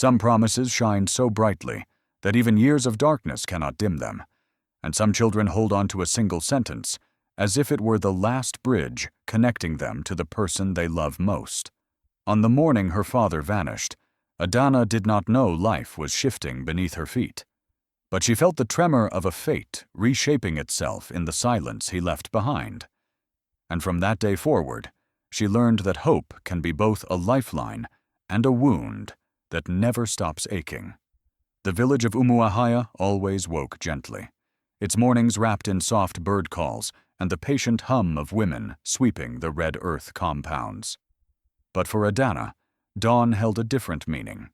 Some promises shine so brightly that even years of darkness cannot dim them, and some children hold on to a single sentence, as if it were the last bridge connecting them to the person they love most. On the morning her father vanished, Adanna did not know life was shifting beneath her feet. But she felt the tremor of a fate reshaping itself in the silence he left behind. And from that day forward, she learned that hope can be both a lifeline and a wound that never stops aching. The village of Umuahia always woke gently, its mornings wrapped in soft bird calls and the patient hum of women sweeping the red earth compounds. But for Adanna, dawn held a different meaning.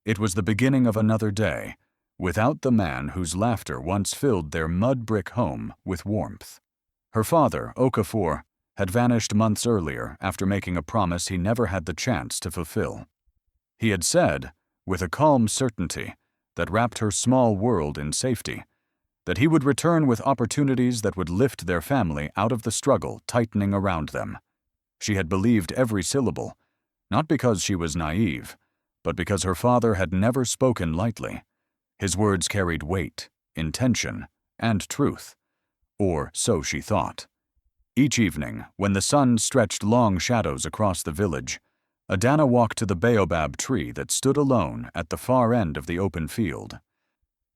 It was the beginning of another day, without the man whose laughter once filled their mud-brick home with warmth. Her father, Okafor, had vanished months earlier after making a promise he never had the chance to fulfill. He had said, with a calm certainty that wrapped her small world in safety, that he would return with opportunities that would lift their family out of the struggle tightening around them. She had believed every syllable, not because she was naive, but because her father had never spoken lightly. His words carried weight, intention, and truth, or so she thought. Each evening, when the sun stretched long shadows across the village, Adanna walked to the baobab tree that stood alone at the far end of the open field.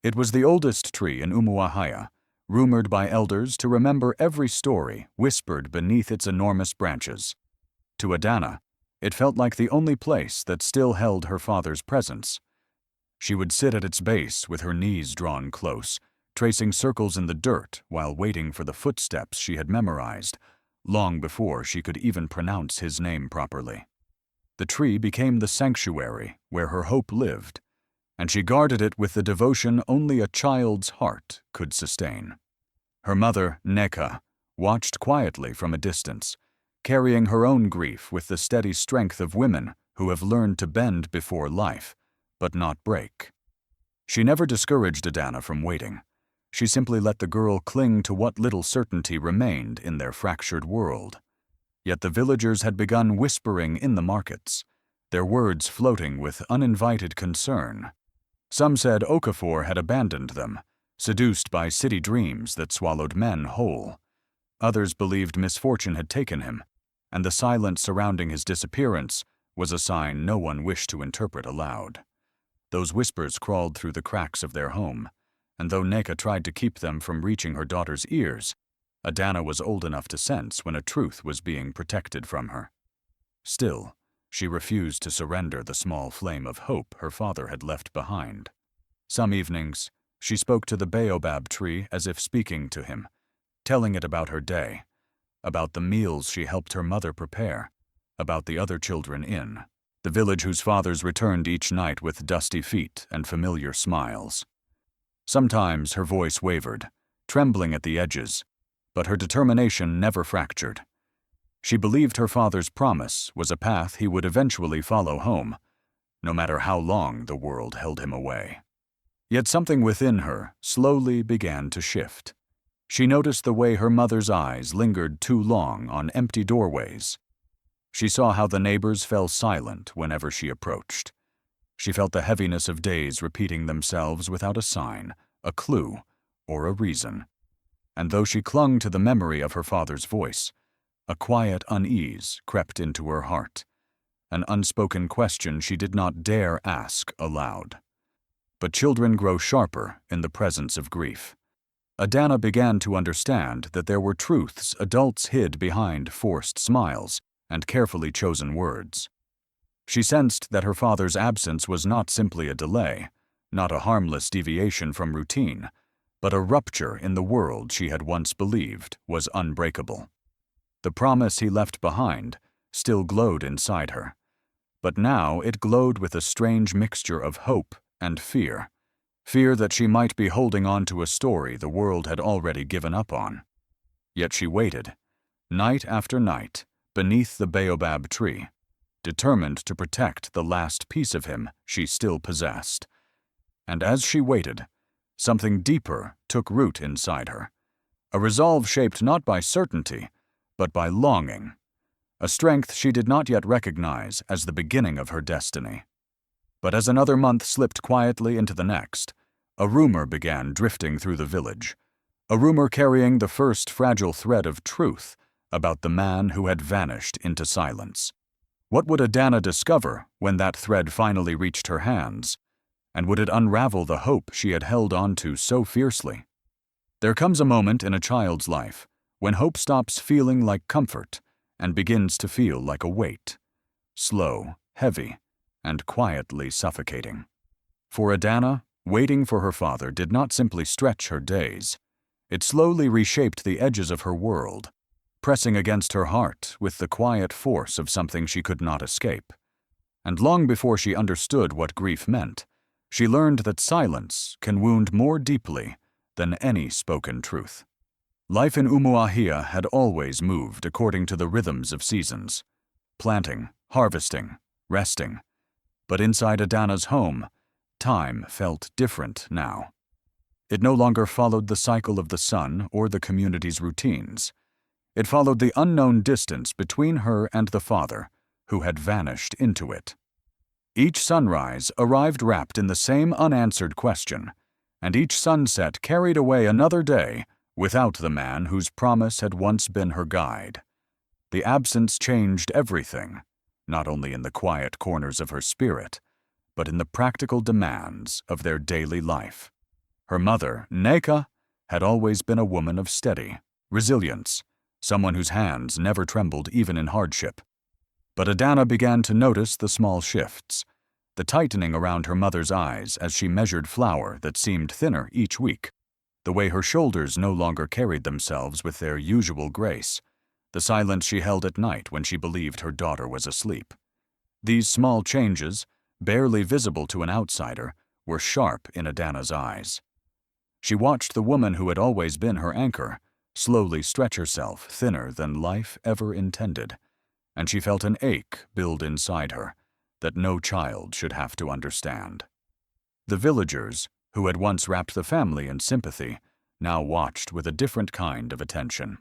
It was the oldest tree in Umuahia, rumored by elders to remember every story whispered beneath its enormous branches. To Adanna, it felt like the only place that still held her father's presence. She would sit at its base with her knees drawn close, tracing circles in the dirt while waiting for the footsteps she had memorized, long before she could even pronounce his name properly. The tree became the sanctuary where her hope lived, and she guarded it with the devotion only a child's heart could sustain. Her mother, Neka, watched quietly from a distance, carrying her own grief with the steady strength of women who have learned to bend before life, but not break. She never discouraged Adanna from waiting. She simply let the girl cling to what little certainty remained in their fractured world. Yet the villagers had begun whispering in the markets, their words floating with uninvited concern. Some said Okafor had abandoned them, seduced by city dreams that swallowed men whole. Others believed misfortune had taken him, and the silence surrounding his disappearance was a sign no one wished to interpret aloud. Those whispers crawled through the cracks of their home, and though Neka tried to keep them from reaching her daughter's ears, Adanna was old enough to sense when a truth was being protected from her. Still, she refused to surrender the small flame of hope her father had left behind. Some evenings, she spoke to the baobab tree as if speaking to him, telling it about her day, about the meals she helped her mother prepare, about the other children in the village whose fathers returned each night with dusty feet and familiar smiles. Sometimes her voice wavered, trembling at the edges, but her determination never fractured. She believed her father's promise was a path he would eventually follow home, no matter how long the world held him away. Yet something within her slowly began to shift. She noticed the way her mother's eyes lingered too long on empty doorways. She saw how the neighbors fell silent whenever she approached. She felt the heaviness of days repeating themselves without a sign, a clue, or a reason. And though she clung to the memory of her father's voice, a quiet unease crept into her heart, an unspoken question she did not dare ask aloud. But children grow sharper in the presence of grief. Adanna began to understand that there were truths adults hid behind forced smiles and carefully chosen words. She sensed that her father's absence was not simply a delay, not a harmless deviation from routine, but a rupture in the world she had once believed was unbreakable. The promise he left behind still glowed inside her, but now it glowed with a strange mixture of hope and fear that she might be holding on to a story the world had already given up on. Yet she waited, night after night, beneath the baobab tree, determined to protect the last piece of him she still possessed. And as she waited, something deeper took root inside her, a resolve shaped not by certainty, but by longing, a strength she did not yet recognize as the beginning of her destiny. But as another month slipped quietly into the next, a rumor began drifting through the village, a rumor carrying the first fragile thread of truth about the man who had vanished into silence. What would Adanna discover when that thread finally reached her hands? And would it unravel the hope she had held on to so fiercely? There comes a moment in a child's life when hope stops feeling like comfort and begins to feel like a weight, slow, heavy, and quietly suffocating. For Adanna, waiting for her father did not simply stretch her days. It slowly reshaped the edges of her world, pressing against her heart with the quiet force of something she could not escape. And long before she understood what grief meant, she learned that silence can wound more deeply than any spoken truth. Life in Umuahia had always moved according to the rhythms of seasons, planting, harvesting, resting. But inside Adanna's home, time felt different now. It no longer followed the cycle of the sun or the community's routines. It followed the unknown distance between her and the father, who had vanished into it. Each sunrise arrived wrapped in the same unanswered question, and each sunset carried away another day without the man whose promise had once been her guide. The absence changed everything, not only in the quiet corners of her spirit, but in the practical demands of their daily life. Her mother, Neka, had always been a woman of steady resilience, someone whose hands never trembled even in hardship. But Adanna began to notice the small shifts, the tightening around her mother's eyes as she measured flour that seemed thinner each week, the way her shoulders no longer carried themselves with their usual grace, the silence she held at night when she believed her daughter was asleep. These small changes, barely visible to an outsider, were sharp in Adanna's eyes. She watched the woman who had always been her anchor slowly stretch herself thinner than life ever intended, and she felt an ache build inside her that no child should have to understand. The villagers, who had once wrapped the family in sympathy, now watched with a different kind of attention.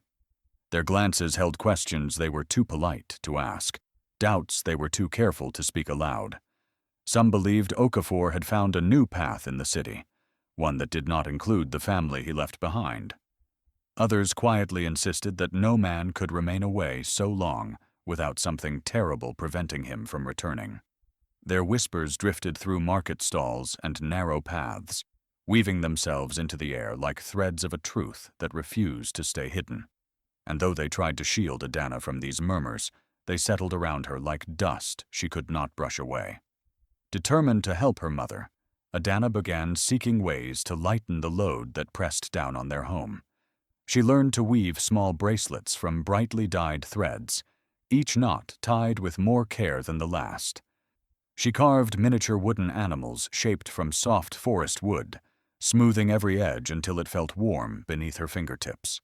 Their glances held questions they were too polite to ask, doubts they were too careful to speak aloud. Some believed Okafor had found a new path in the city, one that did not include the family he left behind. Others quietly insisted that no man could remain away so long without something terrible preventing him from returning. Their whispers drifted through market stalls and narrow paths, weaving themselves into the air like threads of a truth that refused to stay hidden. And though they tried to shield Adanna from these murmurs, they settled around her like dust she could not brush away. Determined to help her mother, Adanna began seeking ways to lighten the load that pressed down on their home. She learned to weave small bracelets from brightly dyed threads, each knot tied with more care than the last. She carved miniature wooden animals shaped from soft forest wood, smoothing every edge until it felt warm beneath her fingertips.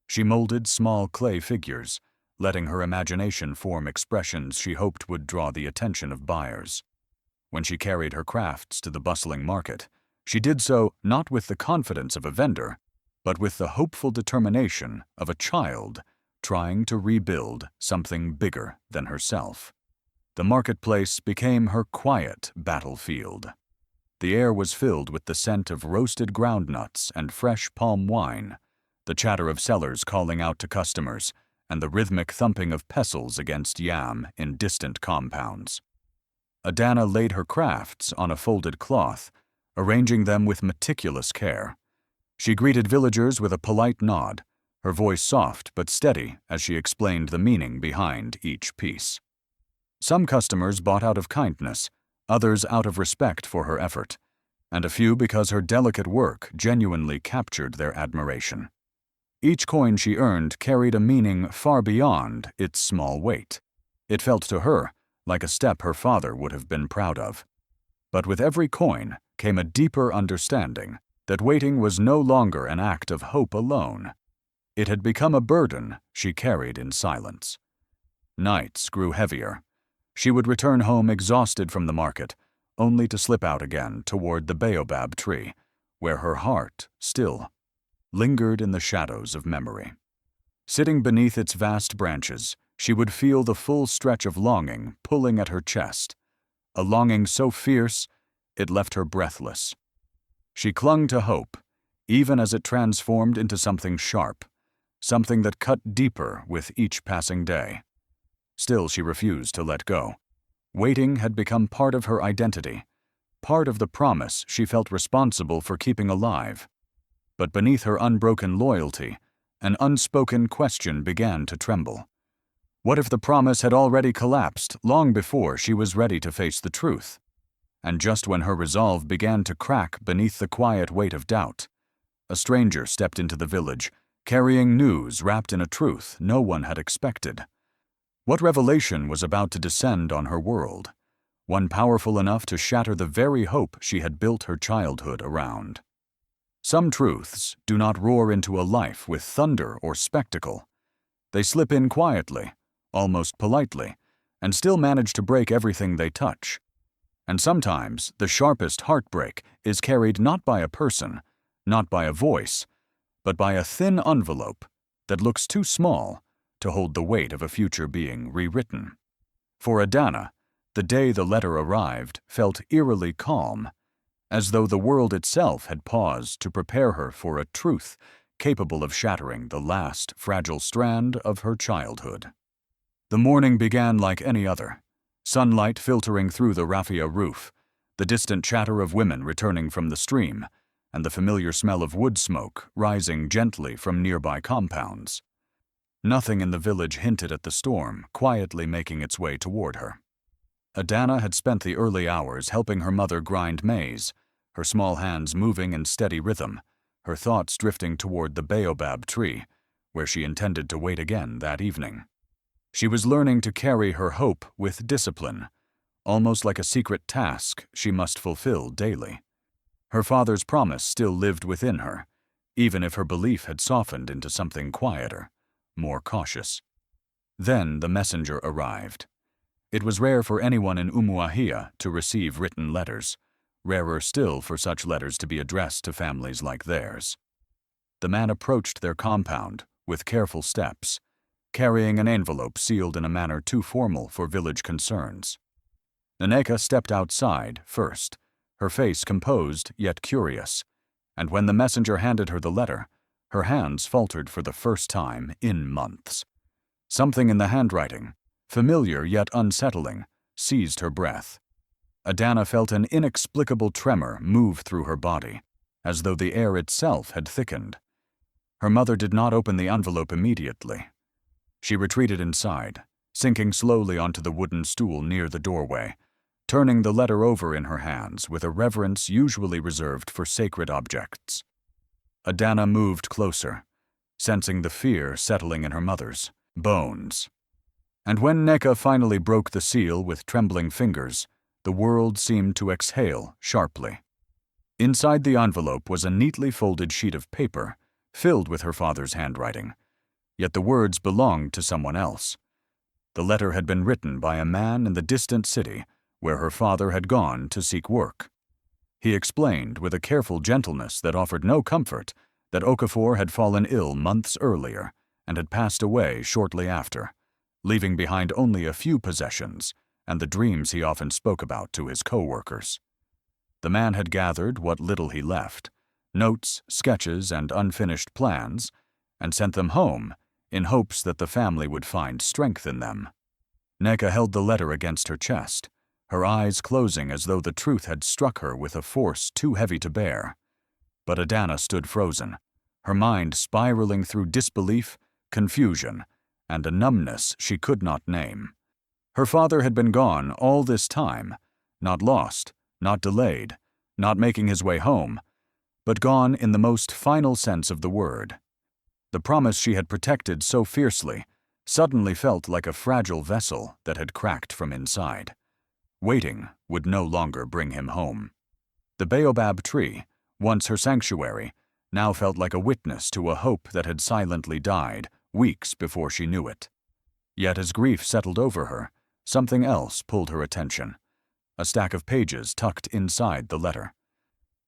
She molded small clay figures, letting her imagination form expressions she hoped would draw the attention of buyers. When she carried her crafts to the bustling market, she did so not with the confidence of a vendor, but with the hopeful determination of a child trying to rebuild something bigger than herself. The marketplace became her quiet battlefield. The air was filled with the scent of roasted groundnuts and fresh palm wine, the chatter of sellers calling out to customers, and the rhythmic thumping of pestles against yam in distant compounds. Adanna laid her crafts on a folded cloth, arranging them with meticulous care. She greeted villagers with a polite nod, her voice soft but steady as she explained the meaning behind each piece. Some customers bought out of kindness, others out of respect for her effort, and a few because her delicate work genuinely captured their admiration. Each coin she earned carried a meaning far beyond its small weight. It felt to her like a step her father would have been proud of. But with every coin came a deeper understanding that waiting was no longer an act of hope alone. It had become a burden she carried in silence. Nights grew heavier. She would return home exhausted from the market, only to slip out again toward the baobab tree, where her heart still lingered in the shadows of memory. Sitting beneath its vast branches, she would feel the full stretch of longing pulling at her chest, a longing so fierce it left her breathless. She clung to hope, even as it transformed into something sharp, something that cut deeper with each passing day. Still, she refused to let go. Waiting had become part of her identity, part of the promise she felt responsible for keeping alive. But beneath her unbroken loyalty, an unspoken question began to tremble. What if the promise had already collapsed long before she was ready to face the truth? And just when her resolve began to crack beneath the quiet weight of doubt, a stranger stepped into the village, carrying news wrapped in a truth no one had expected. What revelation was about to descend on her world? One powerful enough to shatter the very hope she had built her childhood around. Some truths do not roar into a life with thunder or spectacle. They slip in quietly, almost politely, and still manage to break everything they touch. And sometimes the sharpest heartbreak is carried not by a person, not by a voice, but by a thin envelope that looks too small to hold the weight of a future being rewritten. For Adanna, the day the letter arrived felt eerily calm, as though the world itself had paused to prepare her for a truth capable of shattering the last fragile strand of her childhood. The morning began like any other, sunlight filtering through the raffia roof, the distant chatter of women returning from the stream, and the familiar smell of wood smoke rising gently from nearby compounds. Nothing in the village hinted at the storm quietly making its way toward her. Adanna had spent the early hours helping her mother grind maize, her small hands moving in steady rhythm, her thoughts drifting toward the baobab tree, where she intended to wait again that evening. She was learning to carry her hope with discipline, almost like a secret task she must fulfill daily. Her father's promise still lived within her, even if her belief had softened into something quieter, more cautious. Then the messenger arrived. It was rare for anyone in Umuahia to receive written letters, rarer still for such letters to be addressed to families like theirs. The man approached their compound with careful steps, carrying an envelope sealed in a manner too formal for village concerns. Nneka stepped outside first, her face composed yet curious, and when the messenger handed her the letter, her hands faltered for the first time in months. Something in the handwriting, familiar yet unsettling, seized her breath. Adanna felt an inexplicable tremor move through her body, as though the air itself had thickened. Her mother did not open the envelope immediately. She retreated inside, sinking slowly onto the wooden stool near the doorway, turning the letter over in her hands with a reverence usually reserved for sacred objects. Adanna moved closer, sensing the fear settling in her mother's bones. And when Nneka finally broke the seal with trembling fingers, the world seemed to exhale sharply. Inside the envelope was a neatly folded sheet of paper, filled with her father's handwriting, yet the words belonged to someone else. The letter had been written by a man in the distant city where her father had gone to seek work. He explained with a careful gentleness that offered no comfort that Okafor had fallen ill months earlier and had passed away shortly after, leaving behind only a few possessions and the dreams he often spoke about to his co-workers. The man had gathered what little he left, notes, sketches, and unfinished plans, and sent them home in hopes that the family would find strength in them. Nneka held the letter against her chest, her eyes closing as though the truth had struck her with a force too heavy to bear. But Adanna stood frozen, her mind spiraling through disbelief, confusion, and a numbness she could not name. Her father had been gone all this time, not lost, not delayed, not making his way home, but gone in the most final sense of the word. The promise she had protected so fiercely suddenly felt like a fragile vessel that had cracked from inside. Waiting would no longer bring him home. The baobab tree, once her sanctuary, now felt like a witness to a hope that had silently died weeks before she knew it. Yet as grief settled over her, something else pulled her attention, a stack of pages tucked inside the letter.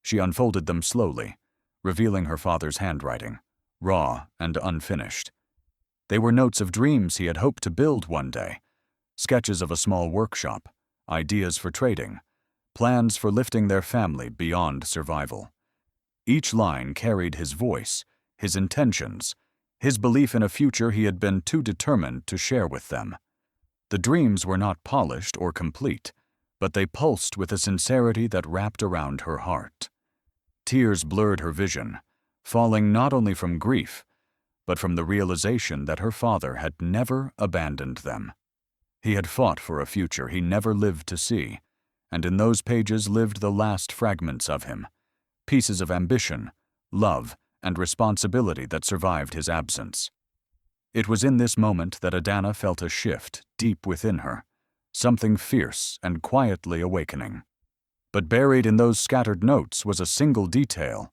She unfolded them slowly, revealing her father's handwriting, raw and unfinished. They were notes of dreams he had hoped to build one day, sketches of a small workshop, ideas for trading, plans for lifting their family beyond survival. Each line carried his voice, his intentions, his belief in a future he had been too determined to share with them. The dreams were not polished or complete, but they pulsed with a sincerity that wrapped around her heart. Tears blurred her vision, falling not only from grief, but from the realization that her father had never abandoned them. He had fought for a future he never lived to see, and in those pages lived the last fragments of him, pieces of ambition, love, and responsibility that survived his absence. It was in this moment that Adanna felt a shift deep within her, something fierce and quietly awakening. But buried in those scattered notes was a single detail,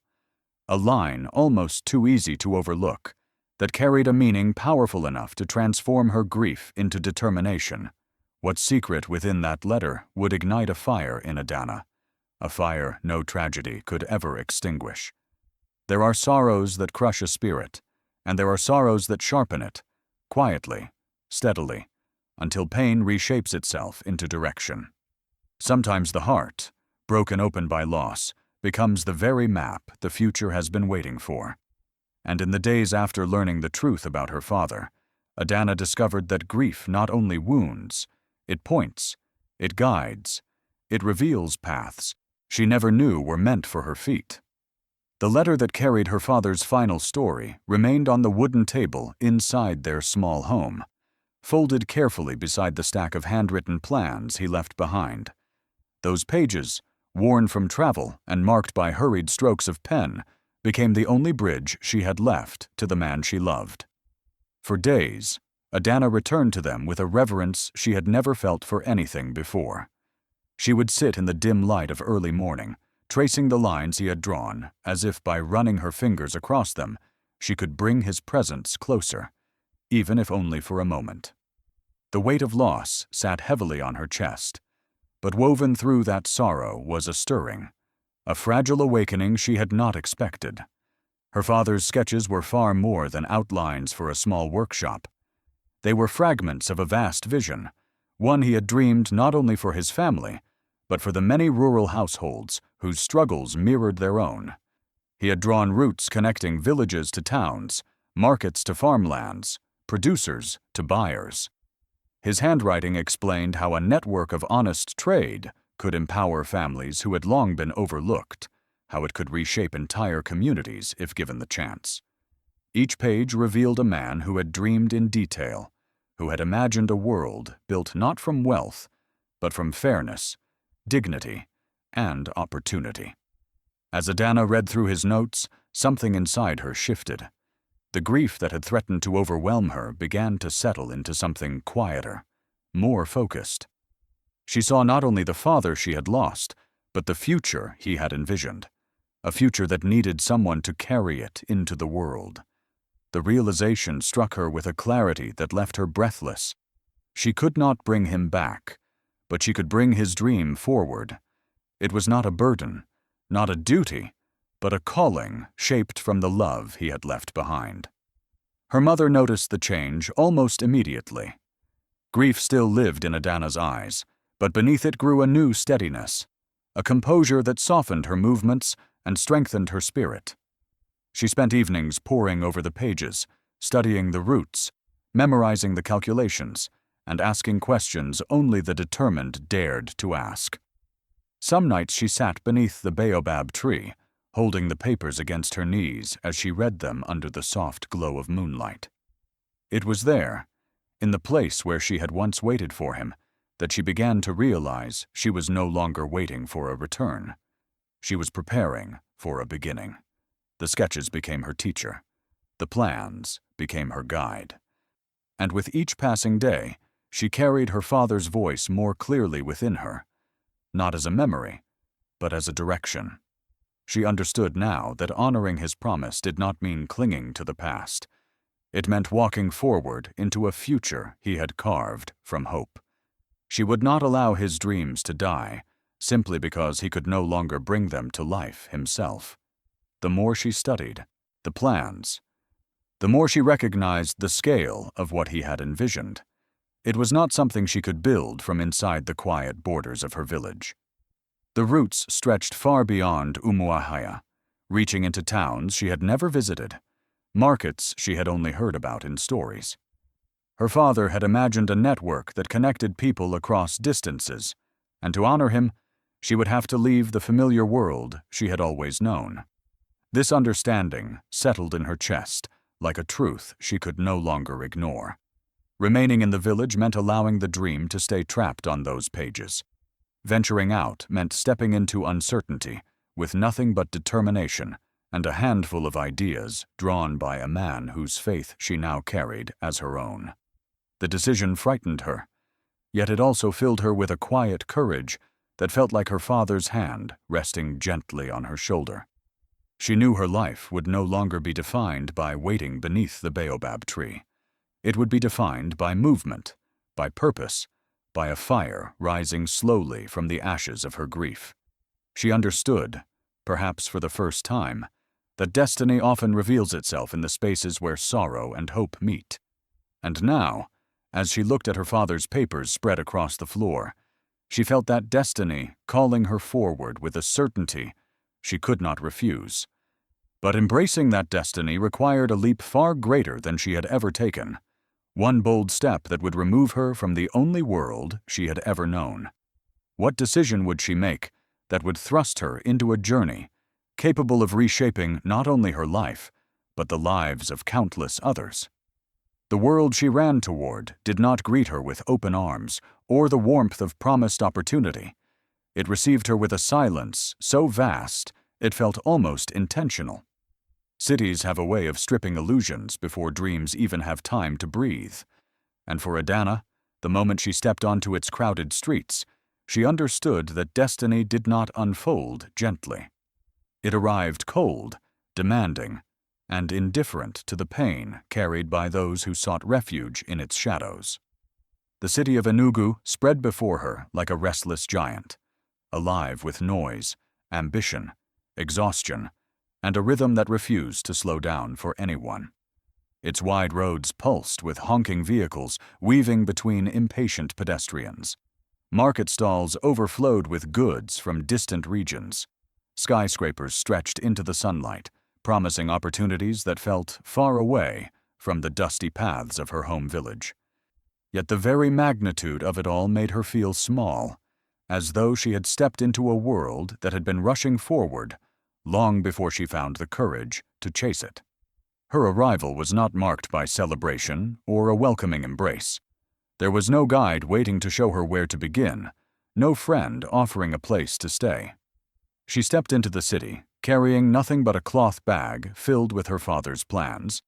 a line almost too easy to overlook, that carried a meaning powerful enough to transform her grief into determination. What secret within that letter would ignite a fire in Adanna, a fire no tragedy could ever extinguish? There are sorrows that crush a spirit, and there are sorrows that sharpen it, quietly, steadily, until pain reshapes itself into direction. Sometimes the heart, broken open by loss, becomes the very map the future has been waiting for. And in the days after learning the truth about her father, Adanna discovered that grief not only wounds, it points, it guides, it reveals paths she never knew were meant for her feet. The letter that carried her father's final story remained on the wooden table inside their small home, folded carefully beside the stack of handwritten plans he left behind. Those pages, worn from travel and marked by hurried strokes of pen, became the only bridge she had left to the man she loved. For days, Adanna returned to them with a reverence she had never felt for anything before. She would sit in the dim light of early morning, tracing the lines he had drawn, as if by running her fingers across them, she could bring his presence closer, even if only for a moment. The weight of loss sat heavily on her chest, but woven through that sorrow was a stirring, a fragile awakening she had not expected. Her father's sketches were far more than outlines for a small workshop. They were fragments of a vast vision, one he had dreamed not only for his family, but for the many rural households whose struggles mirrored their own. He had drawn routes connecting villages to towns, markets to farmlands, producers to buyers. His handwriting explained how a network of honest trade could empower families who had long been overlooked, how it could reshape entire communities if given the chance. Each page revealed a man who had dreamed in detail, who had imagined a world built not from wealth, but from fairness, dignity, and opportunity. As Adanna read through his notes, something inside her shifted. The grief that had threatened to overwhelm her began to settle into something quieter, more focused. She saw not only the father she had lost, but the future he had envisioned, a future that needed someone to carry it into the world. The realization struck her with a clarity that left her breathless. She could not bring him back, but she could bring his dream forward. It was not a burden, not a duty, but a calling shaped from the love he had left behind. Her mother noticed the change almost immediately. Grief still lived in Adanna's eyes, but beneath it grew a new steadiness, a composure that softened her movements and strengthened her spirit. She spent evenings poring over the pages, studying the roots, memorizing the calculations, and asking questions only the determined dared to ask. Some nights she sat beneath the baobab tree, holding the papers against her knees as she read them under the soft glow of moonlight. It was there, in the place where she had once waited for him, that she began to realize she was no longer waiting for a return. She was preparing for a beginning. The sketches became her teacher. The plans became her guide. And with each passing day, she carried her father's voice more clearly within her, not as a memory, but as a direction. She understood now that honoring his promise did not mean clinging to the past. It meant walking forward into a future he had carved from hope. She would not allow his dreams to die, simply because he could no longer bring them to life himself. The more she studied the plans, the more she recognized the scale of what he had envisioned. It was not something she could build from inside the quiet borders of her village. The roots stretched far beyond Umuahia, reaching into towns she had never visited, markets she had only heard about in stories. Her father had imagined a network that connected people across distances, and to honor him, she would have to leave the familiar world she had always known. This understanding settled in her chest like a truth she could no longer ignore. Remaining in the village meant allowing the dream to stay trapped on those pages. Venturing out meant stepping into uncertainty, with nothing but determination and a handful of ideas drawn by a man whose faith she now carried as her own. The decision frightened her, yet it also filled her with a quiet courage that felt like her father's hand resting gently on her shoulder. She knew her life would no longer be defined by waiting beneath the baobab tree. It would be defined by movement, by purpose, by a fire rising slowly from the ashes of her grief. She understood, perhaps for the first time, that destiny often reveals itself in the spaces where sorrow and hope meet. And now, as she looked at her father's papers spread across the floor, she felt that destiny calling her forward with a certainty she could not refuse. But embracing that destiny required a leap far greater than she had ever taken. One bold step that would remove her from the only world she had ever known. What decision would she make that would thrust her into a journey capable of reshaping not only her life, but the lives of countless others? The world she ran toward did not greet her with open arms or the warmth of promised opportunity. It received her with a silence so vast it felt almost intentional. Cities have a way of stripping illusions before dreams even have time to breathe. And for Adanna, the moment she stepped onto its crowded streets, she understood that destiny did not unfold gently. It arrived cold, demanding, and indifferent to the pain carried by those who sought refuge in its shadows. The city of Enugu spread before her like a restless giant, alive with noise, ambition, exhaustion, and a rhythm that refused to slow down for anyone. Its wide roads pulsed with honking vehicles weaving between impatient pedestrians. Market stalls overflowed with goods from distant regions. Skyscrapers stretched into the sunlight, promising opportunities that felt far away from the dusty paths of her home village. Yet the very magnitude of it all made her feel small, as though she had stepped into a world that had been rushing forward long before she found the courage to chase it. Her arrival was not marked by celebration or a welcoming embrace. There was no guide waiting to show her where to begin, no friend offering a place to stay. She stepped into the city, carrying nothing but a cloth bag filled with her father's plans,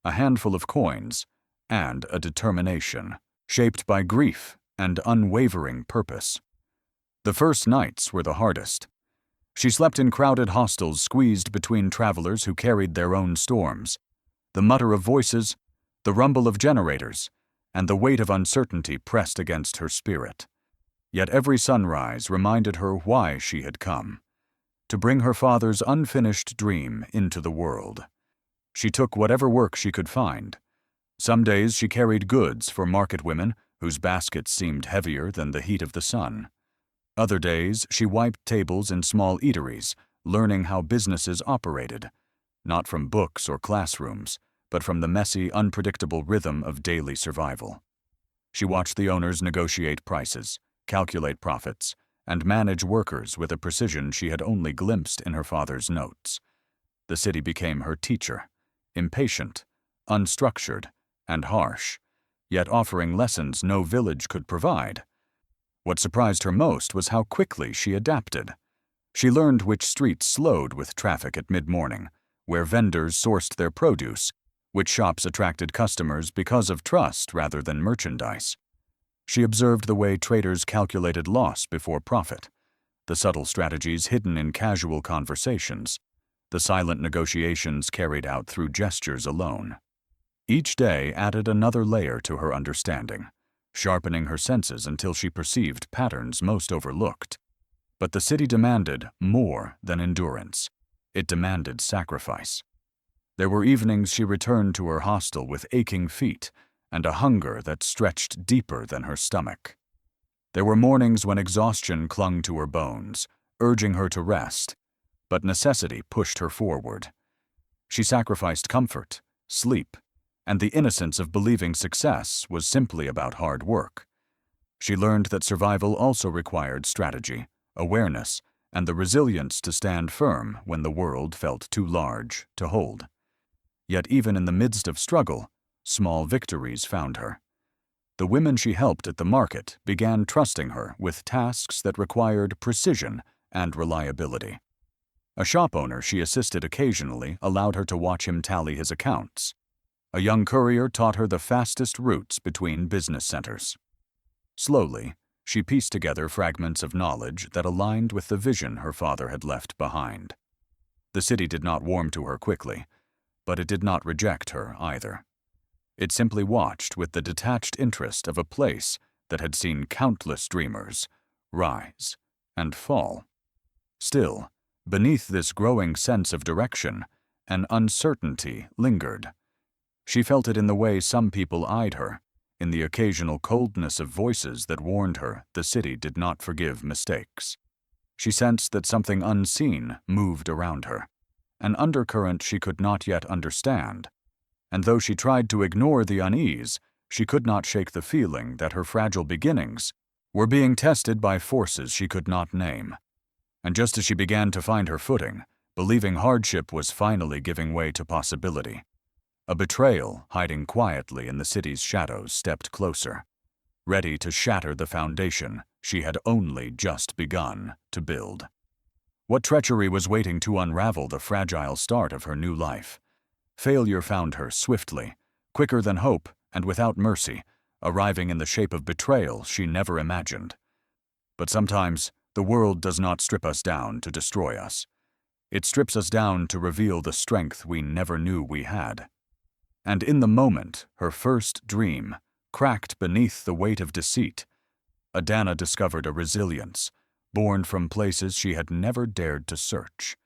a handful of coins, and a determination shaped by grief and unwavering purpose. The first nights were the hardest. She slept in crowded hostels squeezed between travelers who carried their own storms. The mutter of voices, the rumble of generators, and the weight of uncertainty pressed against her spirit. Yet every sunrise reminded her why she had come: to bring her father's unfinished dream into the world. She took whatever work she could find. Some days she carried goods for market women whose baskets seemed heavier than the heat of the sun. Other days she wiped tables in small eateries, learning how businesses operated, not from books or classrooms, but from the messy, unpredictable rhythm of daily survival. She watched the owners negotiate prices, calculate profits, and manage workers with a precision she had only glimpsed in her father's notes. The city became her teacher, impatient, unstructured, and harsh, yet offering lessons no village could provide. What surprised her most was how quickly she adapted. She learned which streets slowed with traffic at mid-morning, where vendors sourced their produce, which shops attracted customers because of trust rather than merchandise. She observed the way traders calculated loss before profit, the subtle strategies hidden in casual conversations, the silent negotiations carried out through gestures alone. Each day added another layer to her understanding, sharpening her senses until she perceived patterns most overlooked. But the city demanded more than endurance. It demanded sacrifice. There were evenings she returned to her hostel with aching feet and a hunger that stretched deeper than her stomach. There were mornings when exhaustion clung to her bones, urging her to rest, but necessity pushed her forward. She sacrificed comfort, sleep, and the innocence of believing success was simply about hard work. She learned that survival also required strategy, awareness, and the resilience to stand firm when the world felt too large to hold. Yet even in the midst of struggle, small victories found her. The women she helped at the market began trusting her with tasks that required precision and reliability. A shop owner she assisted occasionally allowed her to watch him tally his accounts. A young courier taught her the fastest routes between business centers. Slowly, she pieced together fragments of knowledge that aligned with the vision her father had left behind. The city did not warm to her quickly, but it did not reject her either. It simply watched with the detached interest of a place that had seen countless dreamers rise and fall. Still, beneath this growing sense of direction, an uncertainty lingered. She felt it in the way some people eyed her, in the occasional coldness of voices that warned her the city did not forgive mistakes. She sensed that something unseen moved around her, an undercurrent she could not yet understand, and though she tried to ignore the unease, she could not shake the feeling that her fragile beginnings were being tested by forces she could not name. And just as she began to find her footing, believing hardship was finally giving way to possibility, a betrayal hiding quietly in the city's shadows stepped closer, ready to shatter the foundation she had only just begun to build. What treachery was waiting to unravel the fragile start of her new life? Failure found her swiftly, quicker than hope and without mercy, arriving in the shape of betrayal she never imagined. But sometimes, the world does not strip us down to destroy us. It strips us down to reveal the strength we never knew we had. And in the moment, her first dream cracked beneath the weight of deceit. Adanna discovered a resilience, born from places she had never dared to search.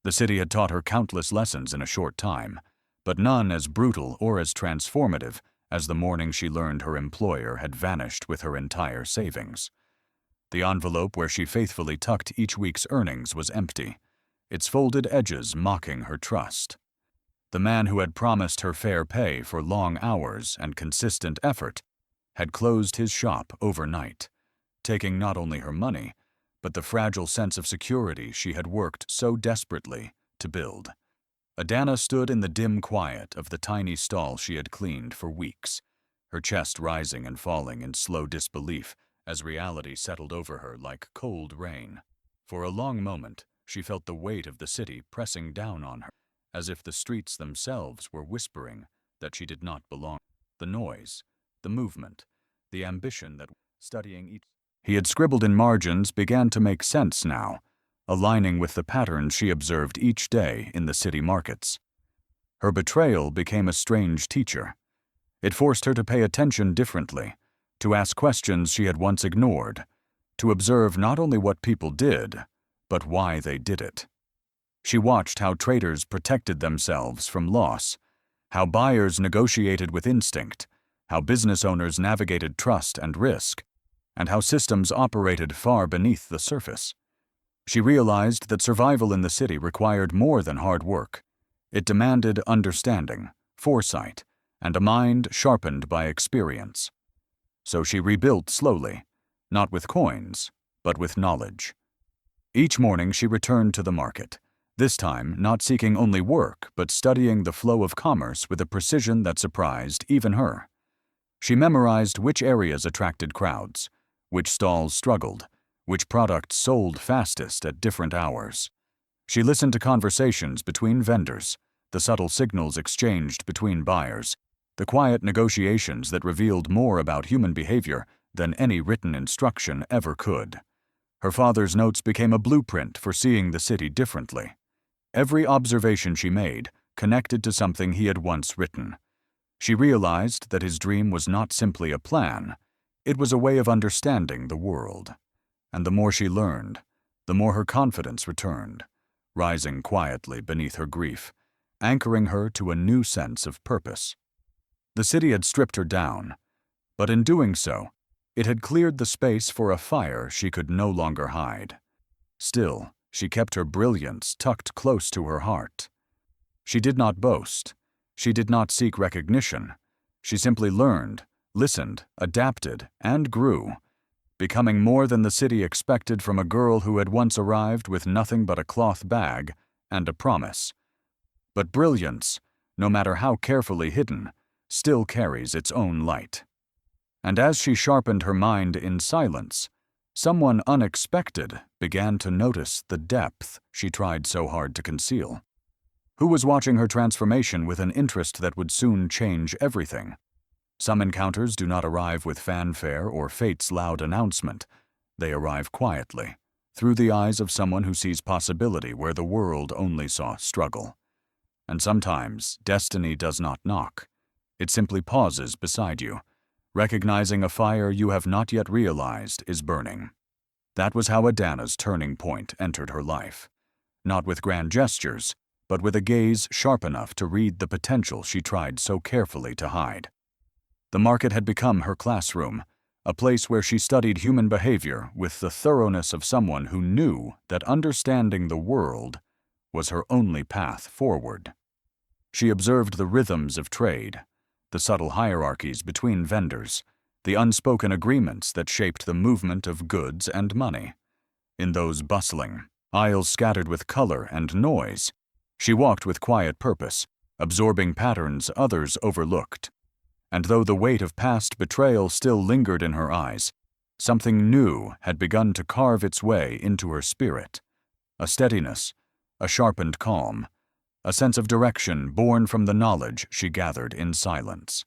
The city had taught her countless lessons in a short time, but none as brutal or as transformative as the morning she learned her employer had vanished with her entire savings. The envelope where she faithfully tucked each week's earnings was empty, its folded edges mocking her trust. The man who had promised her fair pay for long hours and consistent effort had closed his shop overnight, taking not only her money, but the fragile sense of security she had worked so desperately to build. Adanna stood in the dim quiet of the tiny stall she had cleaned for weeks, her chest rising and falling in slow disbelief as reality settled over her like cold rain. For a long moment, she felt the weight of the city pressing down on her, as if the streets themselves were whispering that she did not belong. The noise, the movement, the ambition that studying each he had scribbled in margins began to make sense now, aligning with the patterns she observed each day in the city markets. Her betrayal became a strange teacher. It forced her to pay attention differently, to ask questions she had once ignored, to observe not only what people did, but why they did it. She watched how traders protected themselves from loss, how buyers negotiated with instinct, how business owners navigated trust and risk, and how systems operated far beneath the surface. She realized that survival in the city required more than hard work. It demanded understanding, foresight, and a mind sharpened by experience. So she rebuilt slowly, not with coins, but with knowledge. Each morning she returned to the market, this time not seeking only work, but studying the flow of commerce with a precision that surprised even her. She memorized which areas attracted crowds, which stalls struggled, which products sold fastest at different hours. She listened to conversations between vendors, the subtle signals exchanged between buyers, the quiet negotiations that revealed more about human behavior than any written instruction ever could. Her father's notes became a blueprint for seeing the city differently. Every observation she made connected to something he had once written. She realized that his dream was not simply a plan, it was a way of understanding the world. And the more she learned, the more her confidence returned, rising quietly beneath her grief, anchoring her to a new sense of purpose. The city had stripped her down, but in doing so, it had cleared the space for a fire she could no longer hide. Still, she kept her brilliance tucked close to her heart. She did not boast. She did not seek recognition. She simply learned, listened, adapted, and grew, becoming more than the city expected from a girl who had once arrived with nothing but a cloth bag and a promise. But brilliance, no matter how carefully hidden, still carries its own light. And as she sharpened her mind in silence, someone unexpected began to notice the depth she tried so hard to conceal. Who was watching her transformation with an interest that would soon change everything? Some encounters do not arrive with fanfare or fate's loud announcement. They arrive quietly, through the eyes of someone who sees possibility where the world only saw struggle. And sometimes destiny does not knock. It simply pauses beside you, recognizing a fire you have not yet realized is burning. That was how Adanna's turning point entered her life. Not with grand gestures, but with a gaze sharp enough to read the potential she tried so carefully to hide. The market had become her classroom, a place where she studied human behavior with the thoroughness of someone who knew that understanding the world was her only path forward. She observed the rhythms of trade, the subtle hierarchies between vendors, the unspoken agreements that shaped the movement of goods and money. In those bustling aisles scattered with color and noise, she walked with quiet purpose, absorbing patterns others overlooked. And though the weight of past betrayal still lingered in her eyes, something new had begun to carve its way into her spirit. A steadiness, a sharpened calm, a sense of direction born from the knowledge she gathered in silence.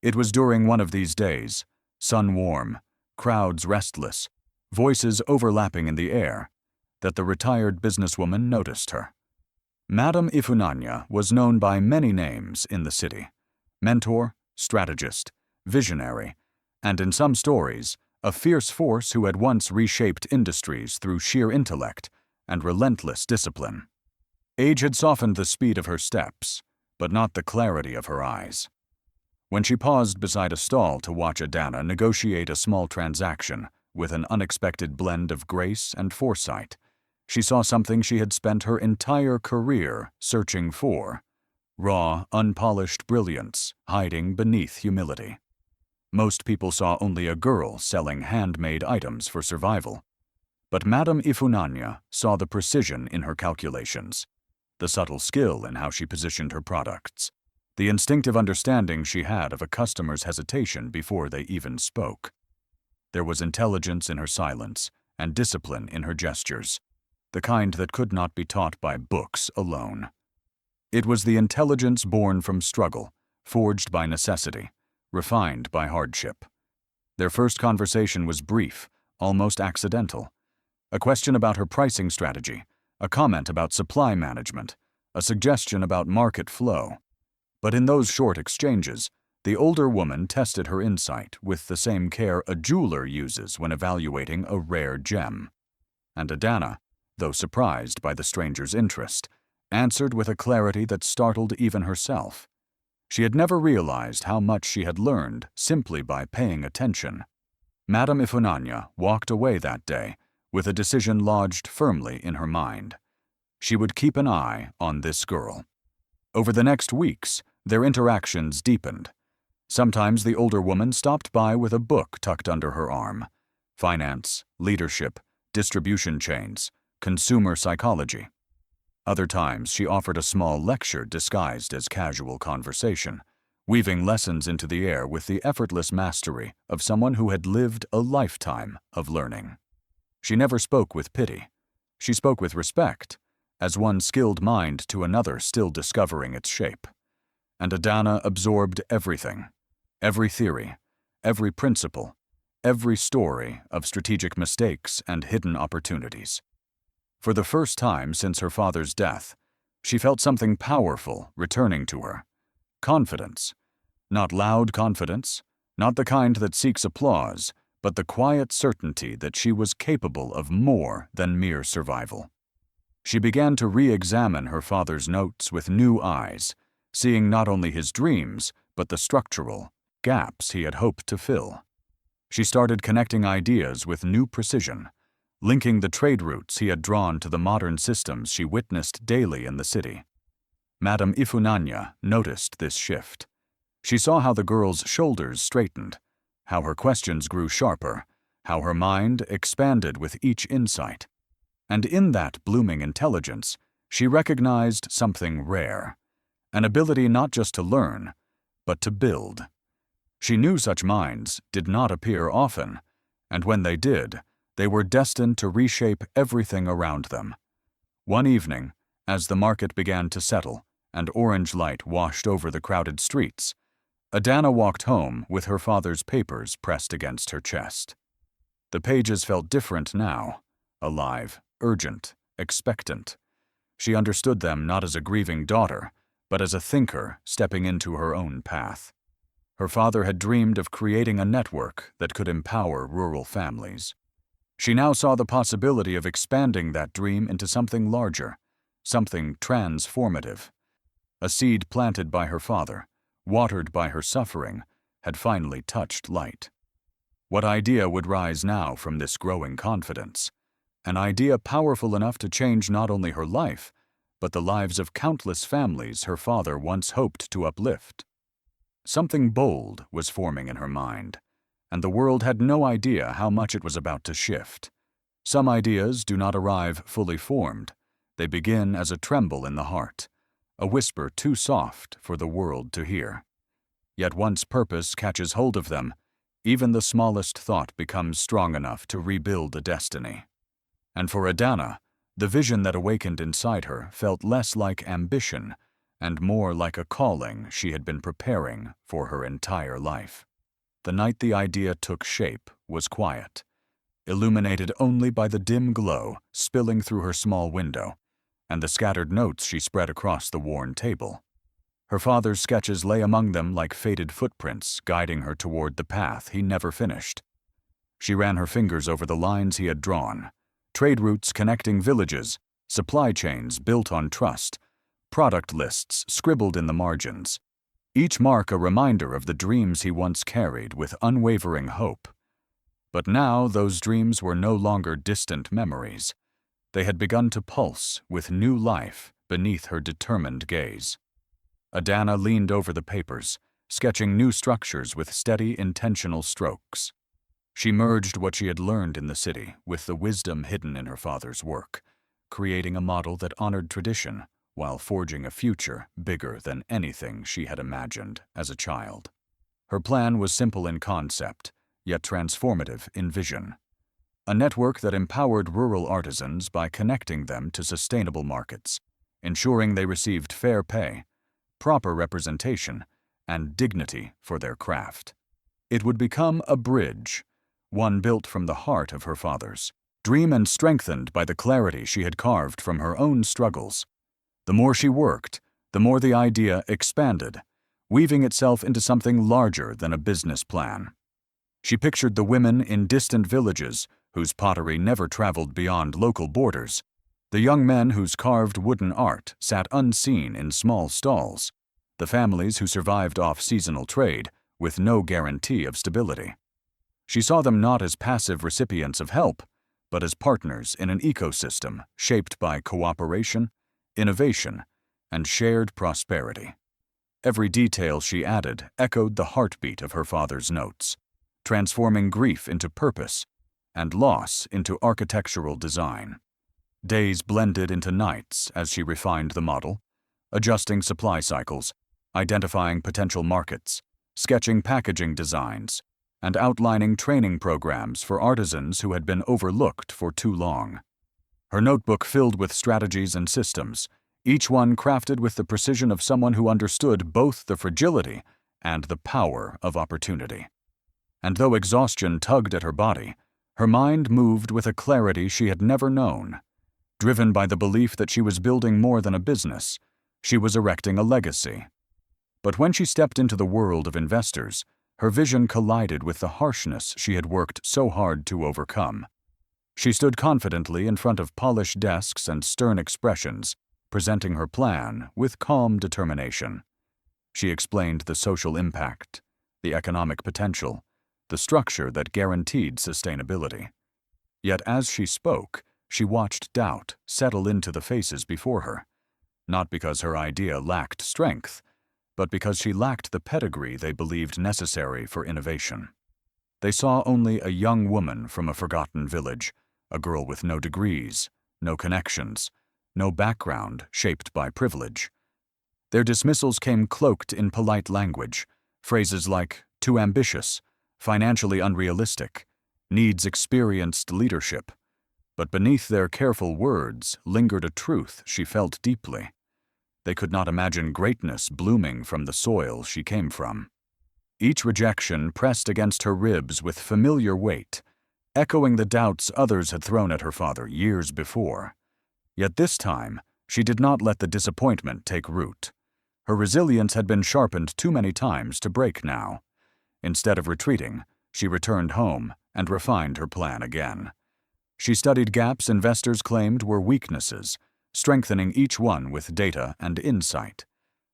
It was during one of these days, sun-warm, crowds restless, voices overlapping in the air, that the retired businesswoman noticed her. Madame Ifunanya was known by many names in the city: mentor, strategist, visionary, and in some stories, a fierce force who had once reshaped industries through sheer intellect and relentless discipline. Age had softened the speed of her steps, but not the clarity of her eyes. When she paused beside a stall to watch Adanna negotiate a small transaction with an unexpected blend of grace and foresight, she saw something she had spent her entire career searching for: raw, unpolished brilliance hiding beneath humility. Most people saw only a girl selling handmade items for survival. But Madame Ifunanya saw the precision in her calculations, the subtle skill in how she positioned her products, the instinctive understanding she had of a customer's hesitation before they even spoke. There was intelligence in her silence and discipline in her gestures, the kind that could not be taught by books alone. It was the intelligence born from struggle, forged by necessity, refined by hardship. Their first conversation was brief, almost accidental. A question about her pricing strategy, a comment about supply management, a suggestion about market flow. But in those short exchanges, the older woman tested her insight with the same care a jeweler uses when evaluating a rare gem. And Adanna, though surprised by the stranger's interest, answered with a clarity that startled even herself. She had never realized how much she had learned simply by paying attention. Madame Ifunanya walked away that day with a decision lodged firmly in her mind. She would keep an eye on this girl. Over the next weeks, their interactions deepened. Sometimes the older woman stopped by with a book tucked under her arm: finance, leadership, distribution chains, consumer psychology. Other times she offered a small lecture disguised as casual conversation, weaving lessons into the air with the effortless mastery of someone who had lived a lifetime of learning. She never spoke with pity. She spoke with respect, as one skilled mind to another still discovering its shape. And Adanna absorbed everything, every theory, every principle, every story of strategic mistakes and hidden opportunities. For the first time since her father's death, she felt something powerful returning to her. Confidence. Not loud confidence, not the kind that seeks applause, but the quiet certainty that she was capable of more than mere survival. She began to re-examine her father's notes with new eyes, seeing not only his dreams, but the structural gaps he had hoped to fill. She started connecting ideas with new precision, linking the trade routes he had drawn to the modern systems she witnessed daily in the city. Madame Ifunanya noticed this shift. She saw how the girl's shoulders straightened, how her questions grew sharper, how her mind expanded with each insight. And in that blooming intelligence, she recognized something rare, an ability not just to learn, but to build. She knew such minds did not appear often, and when they did, they were destined to reshape everything around them. One evening, as the market began to settle and orange light washed over the crowded streets, Adanna walked home with her father's papers pressed against her chest. The pages felt different now, alive, urgent, expectant. She understood them not as a grieving daughter, but as a thinker stepping into her own path. Her father had dreamed of creating a network that could empower rural families. She now saw the possibility of expanding that dream into something larger, something transformative. A seed planted by her father, watered by her suffering, had finally touched light. What idea would rise now from this growing confidence? An idea powerful enough to change not only her life, but the lives of countless families her father once hoped to uplift. Something bold was forming in her mind, and the world had no idea how much it was about to shift. Some ideas do not arrive fully formed. They begin as a tremble in the heart, a whisper too soft for the world to hear. Yet once purpose catches hold of them, even the smallest thought becomes strong enough to rebuild a destiny. And for Adanna, the vision that awakened inside her felt less like ambition and more like a calling she had been preparing for her entire life. The night the idea took shape was quiet, illuminated only by the dim glow spilling through her small window and the scattered notes she spread across the worn table. Her father's sketches lay among them like faded footprints guiding her toward the path he never finished. She ran her fingers over the lines he had drawn, trade routes connecting villages, supply chains built on trust, product lists scribbled in the margins, each mark a reminder of the dreams he once carried with unwavering hope. But now those dreams were no longer distant memories. They had begun to pulse with new life beneath her determined gaze. Adanna leaned over the papers, sketching new structures with steady, intentional strokes. She merged what she had learned in the city with the wisdom hidden in her father's work, creating a model that honored tradition while forging a future bigger than anything she had imagined as a child. Her plan was simple in concept, yet transformative in vision. A network that empowered rural artisans by connecting them to sustainable markets, ensuring they received fair pay, proper representation, and dignity for their craft. It would become a bridge, one built from the heart of her father's dream and strengthened by the clarity she had carved from her own struggles. The more she worked, the more the idea expanded, weaving itself into something larger than a business plan. She pictured the women in distant villages whose pottery never traveled beyond local borders, the young men whose carved wooden art sat unseen in small stalls, the families who survived off seasonal trade with no guarantee of stability. She saw them not as passive recipients of help, but as partners in an ecosystem shaped by cooperation, innovation, and shared prosperity. Every detail she added echoed the heartbeat of her father's notes, transforming grief into purpose and loss into architectural design. Days blended into nights as she refined the model, adjusting supply cycles, identifying potential markets, sketching packaging designs, and outlining training programs for artisans who had been overlooked for too long. Her notebook filled with strategies and systems, each one crafted with the precision of someone who understood both the fragility and the power of opportunity. And though exhaustion tugged at her body, her mind moved with a clarity she had never known. Driven by the belief that she was building more than a business, she was erecting a legacy. But when she stepped into the world of investors, her vision collided with the harshness she had worked so hard to overcome. She stood confidently in front of polished desks and stern expressions, presenting her plan with calm determination. She explained the social impact, the economic potential, the structure that guaranteed sustainability. Yet as she spoke, she watched doubt settle into the faces before her, not because her idea lacked strength, but because she lacked the pedigree they believed necessary for innovation. They saw only a young woman from a forgotten village, a girl with no degrees, no connections, no background shaped by privilege. Their dismissals came cloaked in polite language, phrases like too ambitious, financially unrealistic, needs experienced leadership. But beneath their careful words lingered a truth she felt deeply. They could not imagine greatness blooming from the soil she came from. Each rejection pressed against her ribs with familiar weight, echoing the doubts others had thrown at her father years before. Yet this time, she did not let the disappointment take root. Her resilience had been sharpened too many times to break now. Instead of retreating, she returned home and refined her plan again. She studied gaps investors claimed were weaknesses, strengthening each one with data and insight.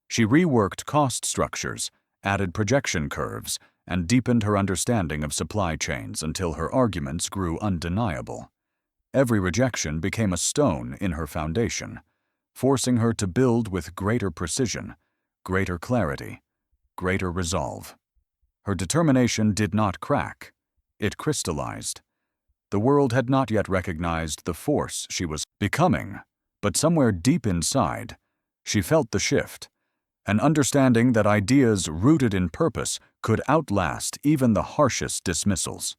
She reworked cost structures, added projection curves, and deepened her understanding of supply chains until her arguments grew undeniable. Every rejection became a stone in her foundation, forcing her to build with greater precision, greater clarity, greater resolve. Her determination did not crack. It crystallized. The world had not yet recognized the force she was becoming, but somewhere deep inside, she felt the shift, an understanding that ideas rooted in purpose could outlast even the harshest dismissals.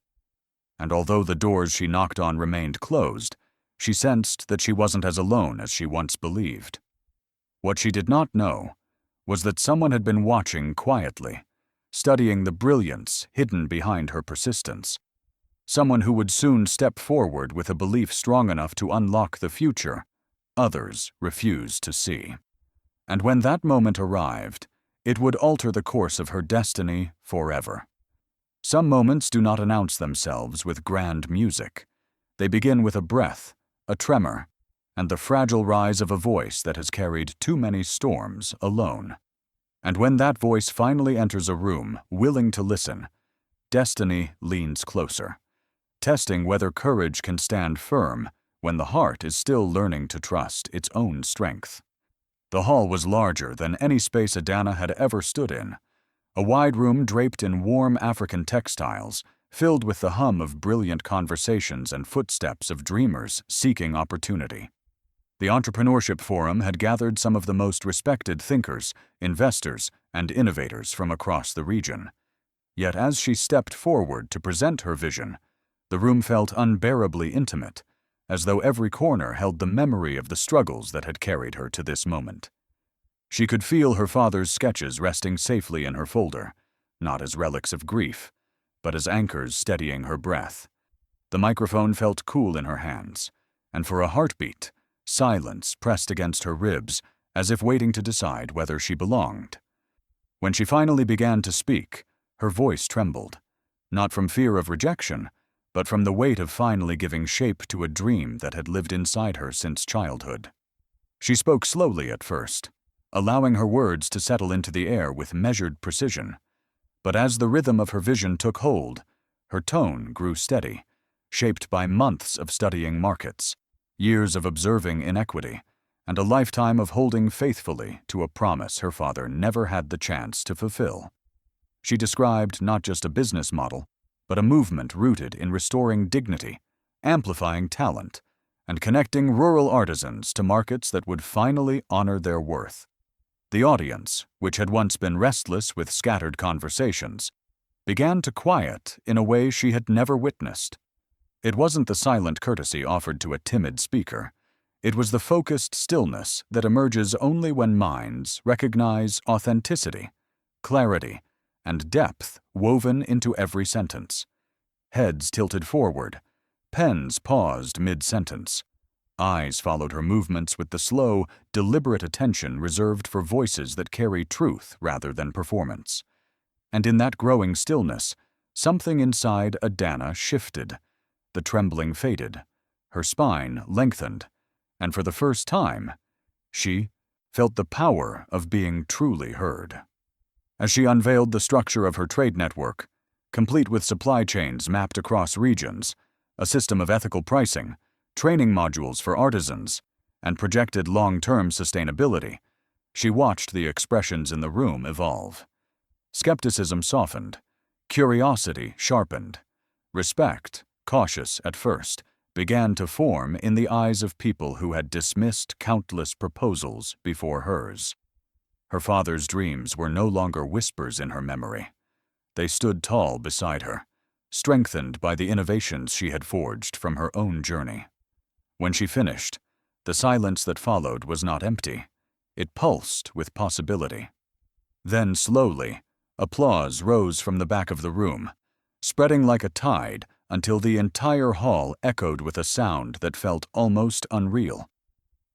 And although the doors she knocked on remained closed, she sensed that she wasn't as alone as she once believed. What she did not know was that someone had been watching quietly, studying the brilliance hidden behind her persistence. Someone who would soon step forward with a belief strong enough to unlock the future others refused to see. And when that moment arrived, it would alter the course of her destiny forever. Some moments do not announce themselves with grand music. They begin with a breath, a tremor, and the fragile rise of a voice that has carried too many storms alone. And when that voice finally enters a room, willing to listen, destiny leans closer, testing whether courage can stand firm when the heart is still learning to trust its own strength. The hall was larger than any space Adanna had ever stood in, a wide room draped in warm African textiles, filled with the hum of brilliant conversations and footsteps of dreamers seeking opportunity. The Entrepreneurship Forum had gathered some of the most respected thinkers, investors, and innovators from across the region. Yet as she stepped forward to present her vision, the room felt unbearably intimate, as though every corner held the memory of the struggles that had carried her to this moment. She could feel her father's sketches resting safely in her folder, not as relics of grief, but as anchors steadying her breath. The microphone felt cool in her hands, and for a heartbeat, silence pressed against her ribs, as if waiting to decide whether she belonged. When she finally began to speak, her voice trembled, not from fear of rejection, but from the weight of finally giving shape to a dream that had lived inside her since childhood. She spoke slowly at first, allowing her words to settle into the air with measured precision. But as the rhythm of her vision took hold, her tone grew steady, shaped by months of studying markets, years of observing inequity, and a lifetime of holding faithfully to a promise her father never had the chance to fulfill. She described not just a business model, but a movement rooted in restoring dignity, amplifying talent, and connecting rural artisans to markets that would finally honor their worth. The audience, which had once been restless with scattered conversations, began to quiet in a way she had never witnessed. It wasn't the silent courtesy offered to a timid speaker. It was the focused stillness that emerges only when minds recognize authenticity, clarity, and depth woven into every sentence. Heads tilted forward, pens paused mid-sentence. Eyes followed her movements with the slow, deliberate attention reserved for voices that carry truth rather than performance. And in that growing stillness, something inside Adanna shifted. The trembling faded, her spine lengthened, and for the first time, she felt the power of being truly heard. As she unveiled the structure of her trade network, complete with supply chains mapped across regions, a system of ethical pricing, training modules for artisans, and projected long-term sustainability, she watched the expressions in the room evolve. Skepticism softened, curiosity sharpened, respect, cautious at first, began to form in the eyes of people who had dismissed countless proposals before hers. Her father's dreams were no longer whispers in her memory. They stood tall beside her, strengthened by the innovations she had forged from her own journey. When she finished, the silence that followed was not empty. It pulsed with possibility. Then slowly, applause rose from the back of the room, spreading like a tide until the entire hall echoed with a sound that felt almost unreal.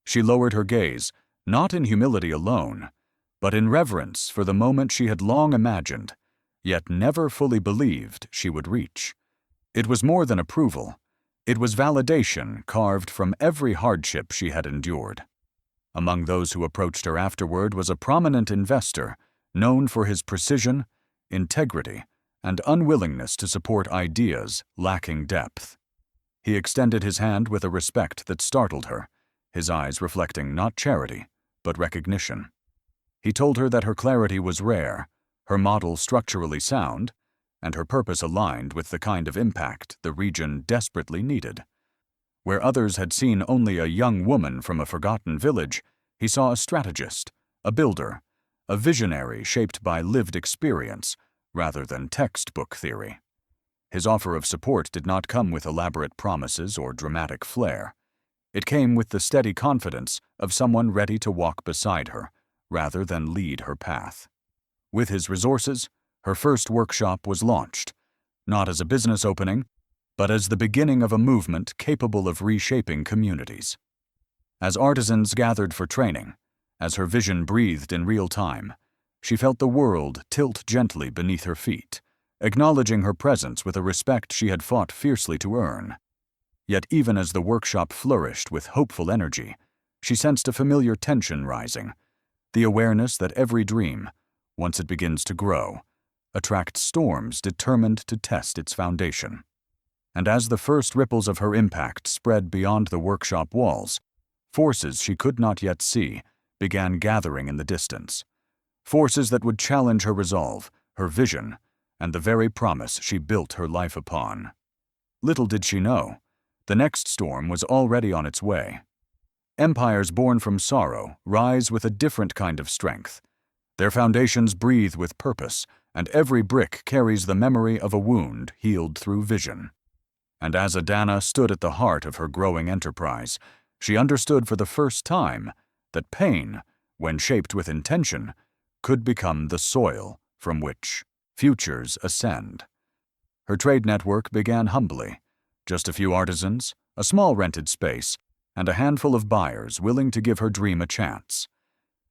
She lowered her gaze, not in humility alone, but in reverence for the moment she had long imagined, yet never fully believed she would reach. It was more than approval. It was validation carved from every hardship she had endured. Among those who approached her afterward was a prominent investor known for his precision, integrity, and unwillingness to support ideas lacking depth. He extended his hand with a respect that startled her, his eyes reflecting not charity, but recognition. He told her that her clarity was rare, her model structurally sound, and her purpose aligned with the kind of impact the region desperately needed. Where others had seen only a young woman from a forgotten village, he saw a strategist, a builder, a visionary shaped by lived experience rather than textbook theory. His offer of support did not come with elaborate promises or dramatic flair. It came with the steady confidence of someone ready to walk beside her, rather than lead her path. With his resources, her first workshop was launched, not as a business opening, but as the beginning of a movement capable of reshaping communities. As artisans gathered for training, as her vision breathed in real time, she felt the world tilt gently beneath her feet, acknowledging her presence with a respect she had fought fiercely to earn. Yet even as the workshop flourished with hopeful energy, she sensed a familiar tension rising, the awareness that every dream, once it begins to grow, attracts storms determined to test its foundation. And as the first ripples of her impact spread beyond the workshop walls, forces she could not yet see began gathering in the distance. Forces that would challenge her resolve, her vision, and the very promise she built her life upon. Little did she know, the next storm was already on its way. Empires born from sorrow rise with a different kind of strength. Their foundations breathe with purpose, and every brick carries the memory of a wound healed through vision. And as Adanna stood at the heart of her growing enterprise, she understood for the first time that pain, when shaped with intention, could become the soil from which futures ascend. Her trade network began humbly, just a few artisans, a small rented space, and a handful of buyers willing to give her dream a chance.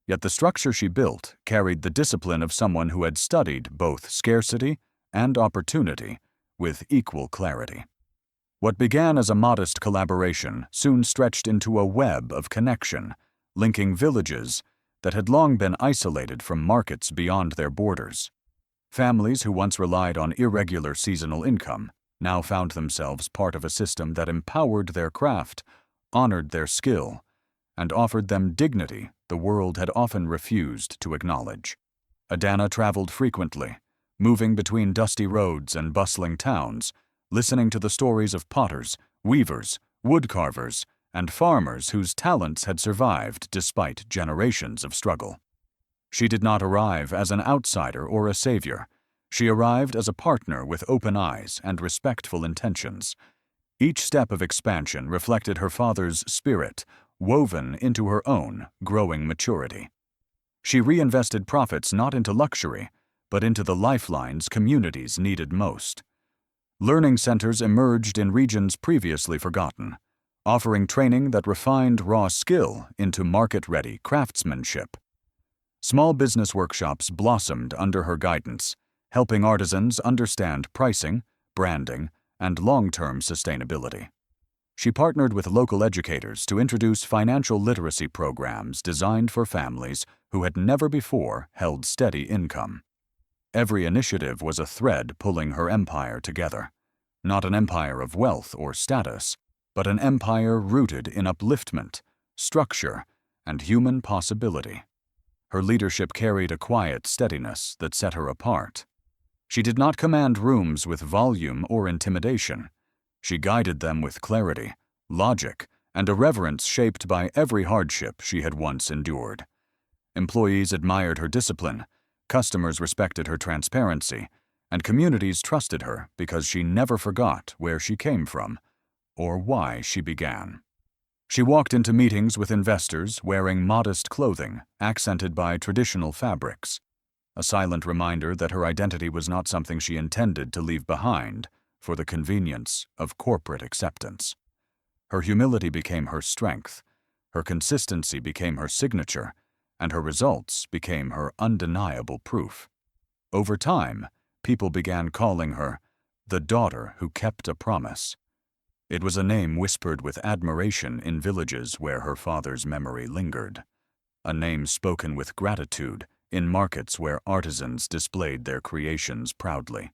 Yet the structure she built carried the discipline of someone who had studied both scarcity and opportunity with equal clarity. What began as a modest collaboration soon stretched into a web of connection, linking villages that had long been isolated from markets beyond their borders. Families who once relied on irregular seasonal income now found themselves part of a system that empowered their craft, honored their skill, and offered them dignity the world had often refused to acknowledge. Adanna traveled frequently, moving between dusty roads and bustling towns, listening to the stories of potters, weavers, woodcarvers, and farmers whose talents had survived despite generations of struggle. She did not arrive as an outsider or a savior. She arrived as a partner with open eyes and respectful intentions. Each step of expansion reflected her father's spirit, woven into her own growing maturity. She reinvested profits not into luxury, but into the lifelines communities needed most. Learning centers emerged in regions previously forgotten, offering training that refined raw skill into market-ready craftsmanship. Small business workshops blossomed under her guidance, helping artisans understand pricing, branding, and long-term sustainability. She partnered with local educators to introduce financial literacy programs designed for families who had never before held steady income. Every initiative was a thread pulling her empire together. Not an empire of wealth or status, but an empire rooted in upliftment, structure, and human possibility. Her leadership carried a quiet steadiness that set her apart. She did not command rooms with volume or intimidation. She guided them with clarity, logic, and a reverence shaped by every hardship she had once endured. Employees admired her discipline, customers respected her transparency, and communities trusted her because she never forgot where she came from or why she began. She walked into meetings with investors wearing modest clothing accented by traditional fabrics, a silent reminder that her identity was not something she intended to leave behind for the convenience of corporate acceptance. Her humility became her strength, her consistency became her signature, and her results became her undeniable proof. Over time, people began calling her the daughter who kept a promise. It was a name whispered with admiration in villages where her father's memory lingered, a name spoken with gratitude in markets where artisans displayed their creations proudly,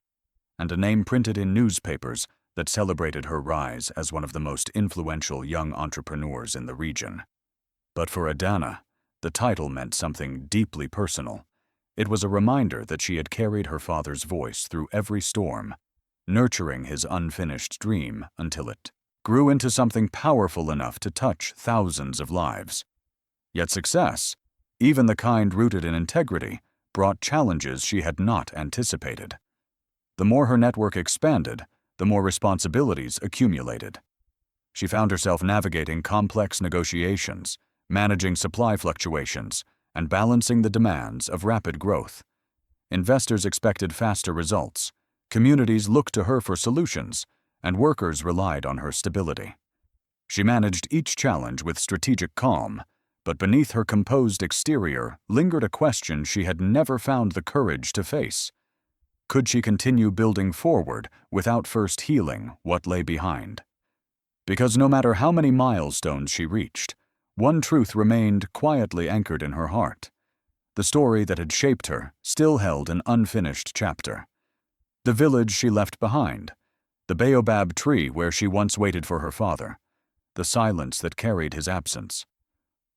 and a name printed in newspapers that celebrated her rise as one of the most influential young entrepreneurs in the region. But for Adanna, the title meant something deeply personal. It was a reminder that she had carried her father's voice through every storm, nurturing his unfinished dream until it grew into something powerful enough to touch thousands of lives. Yet success, even the kind rooted in integrity, brought challenges she had not anticipated. The more her network expanded, the more responsibilities accumulated. She found herself navigating complex negotiations, managing supply fluctuations, and balancing the demands of rapid growth. Investors expected faster results, communities looked to her for solutions, and workers relied on her stability. She managed each challenge with strategic calm, but beneath her composed exterior lingered a question she had never found the courage to face. Could she continue building forward without first healing what lay behind? Because no matter how many milestones she reached, one truth remained quietly anchored in her heart. The story that had shaped her still held an unfinished chapter. The village she left behind, the baobab tree where she once waited for her father, the silence that carried his absence.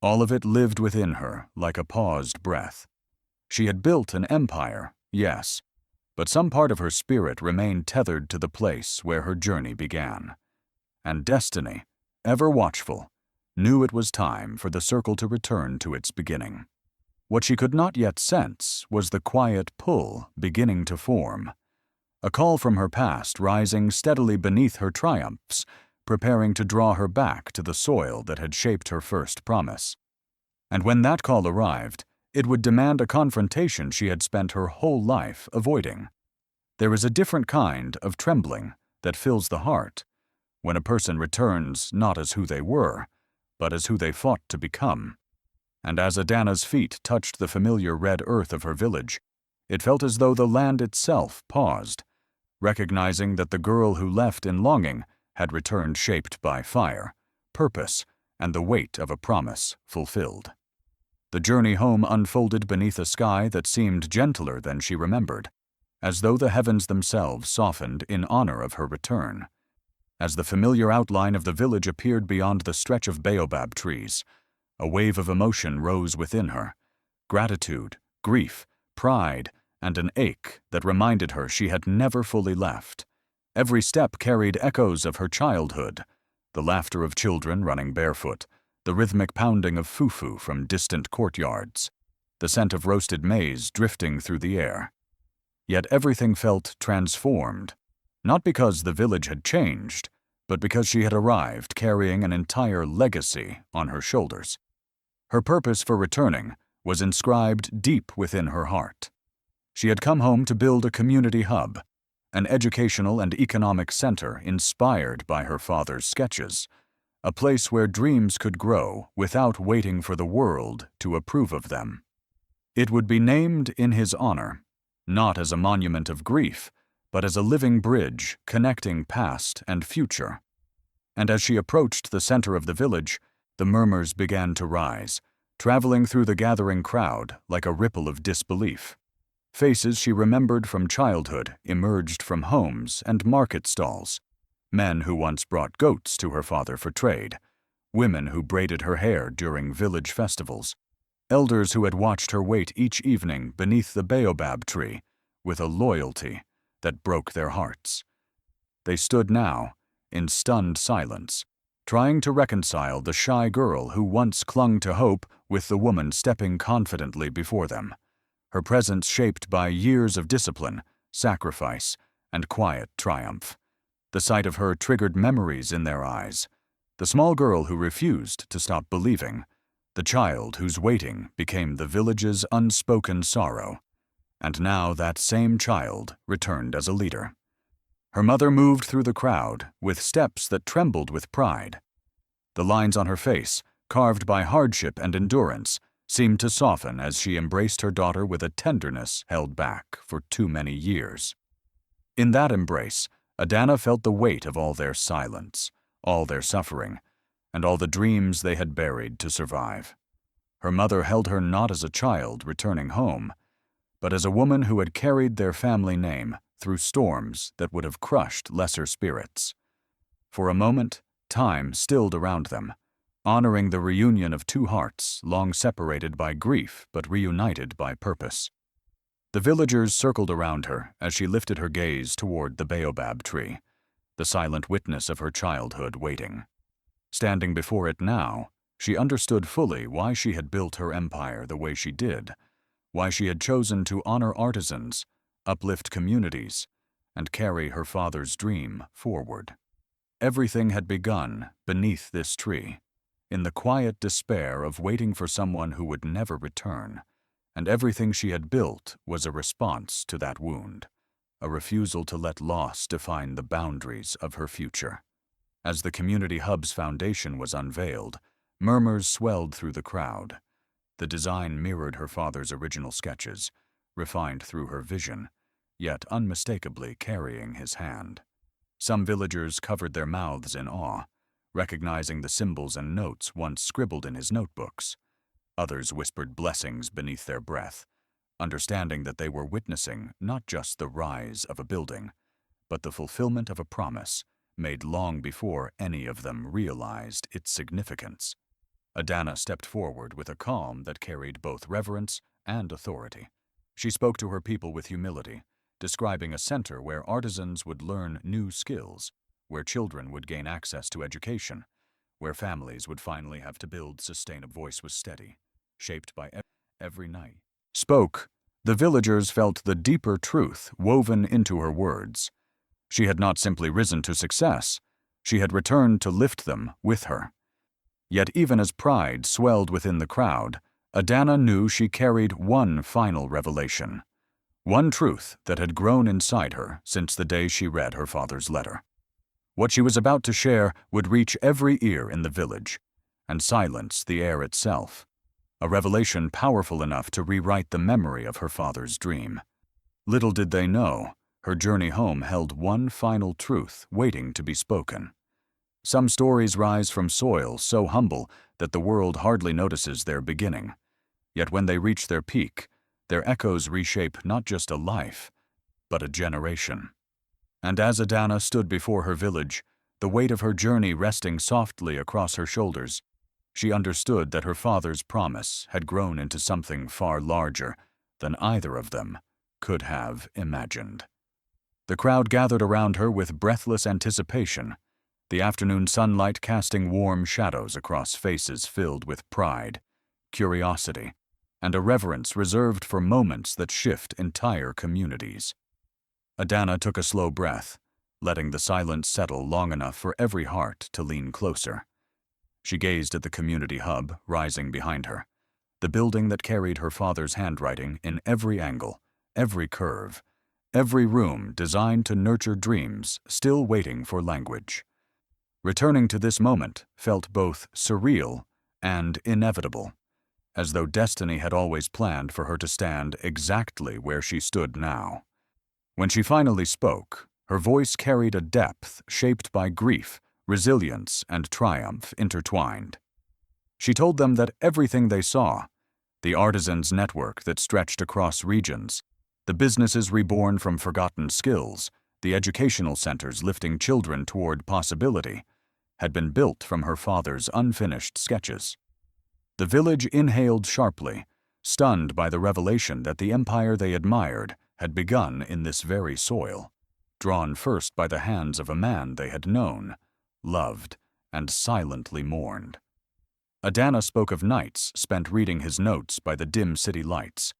All of it lived within her like a paused breath. She had built an empire, yes, but some part of her spirit remained tethered to the place where her journey began. And destiny, ever watchful, knew it was time for the circle to return to its beginning. What she could not yet sense was the quiet pull beginning to form, a call from her past rising steadily beneath her triumphs, preparing to draw her back to the soil that had shaped her first promise. And when that call arrived, it would demand a confrontation she had spent her whole life avoiding. There is a different kind of trembling that fills the heart when a person returns not as who they were, but as who they fought to become. And as Adanna's feet touched the familiar red earth of her village, it felt as though the land itself paused, recognizing that the girl who left in longing had returned shaped by fire, purpose, and the weight of a promise fulfilled. The journey home unfolded beneath a sky that seemed gentler than she remembered, as though the heavens themselves softened in honor of her return. As the familiar outline of the village appeared beyond the stretch of baobab trees, a wave of emotion rose within her, gratitude, grief, pride, and an ache that reminded her she had never fully left. Every step carried echoes of her childhood, the laughter of children running barefoot, the rhythmic pounding of fufu from distant courtyards, the scent of roasted maize drifting through the air. Yet everything felt transformed, not because the village had changed, but because she had arrived carrying an entire legacy on her shoulders. Her purpose for returning was inscribed deep within her heart. She had come home to build a community hub, an educational and economic center inspired by her father's sketches, a place where dreams could grow without waiting for the world to approve of them. It would be named in his honor, not as a monument of grief, but as a living bridge connecting past and future. And as she approached the center of the village, the murmurs began to rise, traveling through the gathering crowd like a ripple of disbelief. Faces she remembered from childhood emerged from homes and market stalls. Men who once brought goats to her father for trade, women who braided her hair during village festivals, elders who had watched her wait each evening beneath the baobab tree with a loyalty that broke their hearts. They stood now, in stunned silence, trying to reconcile the shy girl who once clung to hope with the woman stepping confidently before them, her presence shaped by years of discipline, sacrifice, and quiet triumph. The sight of her triggered memories in their eyes. The small girl who refused to stop believing, the child whose waiting became the village's unspoken sorrow. And now that same child returned as a leader. Her mother moved through the crowd with steps that trembled with pride. The lines on her face, carved by hardship and endurance, seemed to soften as she embraced her daughter with a tenderness held back for too many years. In that embrace, Adanna felt the weight of all their silence, all their suffering, and all the dreams they had buried to survive. Her mother held her not as a child returning home, but as a woman who had carried their family name through storms that would have crushed lesser spirits. For a moment, time stilled around them, honoring the reunion of two hearts long separated by grief but reunited by purpose. The villagers circled around her as she lifted her gaze toward the baobab tree, the silent witness of her childhood waiting. Standing before it now, she understood fully why she had built her empire the way she did, why she had chosen to honor artisans, uplift communities, and carry her father's dream forward. Everything had begun beneath this tree, in the quiet despair of waiting for someone who would never return, and everything she had built was a response to that wound, a refusal to let loss define the boundaries of her future. As the community hub's foundation was unveiled, murmurs swelled through the crowd. The design mirrored her father's original sketches, refined through her vision, yet unmistakably carrying his hand. Some villagers covered their mouths in awe, recognizing the symbols and notes once scribbled in his notebooks. Others whispered blessings beneath their breath, understanding that they were witnessing not just the rise of a building, but the fulfillment of a promise made long before any of them realized its significance. Adanna stepped forward with a calm that carried both reverence and authority. She spoke to her people with humility, describing a center where artisans would learn new skills, where children would gain access to education, where families would finally have to build sustainable. Voice was steady, shaped by every night. Spoke, the villagers felt the deeper truth woven into her words. She had not simply risen to success, she had returned to lift them with her. Yet even as pride swelled within the crowd, Adanna knew she carried one final revelation, one truth that had grown inside her since the day she read her father's letter. What she was about to share would reach every ear in the village and silence the air itself, a revelation powerful enough to rewrite the memory of her father's dream. Little did they know, her journey home held one final truth waiting to be spoken. Some stories rise from soil so humble that the world hardly notices their beginning. Yet when they reach their peak, their echoes reshape not just a life, but a generation. And as Adanna stood before her village, the weight of her journey resting softly across her shoulders, she understood that her father's promise had grown into something far larger than either of them could have imagined. The crowd gathered around her with breathless anticipation, the afternoon sunlight casting warm shadows across faces filled with pride, curiosity, and a reverence reserved for moments that shift entire communities. Adanna took a slow breath, letting the silence settle long enough for every heart to lean closer. She gazed at the community hub rising behind her, the building that carried her father's handwriting in every angle, every curve, every room designed to nurture dreams still waiting for language. Returning to this moment felt both surreal and inevitable, as though destiny had always planned for her to stand exactly where she stood now. When she finally spoke, her voice carried a depth shaped by grief, resilience, and triumph intertwined. She told them that everything they saw, the artisans' network that stretched across regions, The businesses reborn from forgotten skills, the educational centers lifting children toward possibility, had been built from her father's unfinished sketches. The village inhaled sharply, stunned by the revelation that the empire they admired had begun in this very soil, drawn first by the hands of a man they had known, loved, and silently mourned. Adanna spoke of nights spent reading his notes by the dim city lights,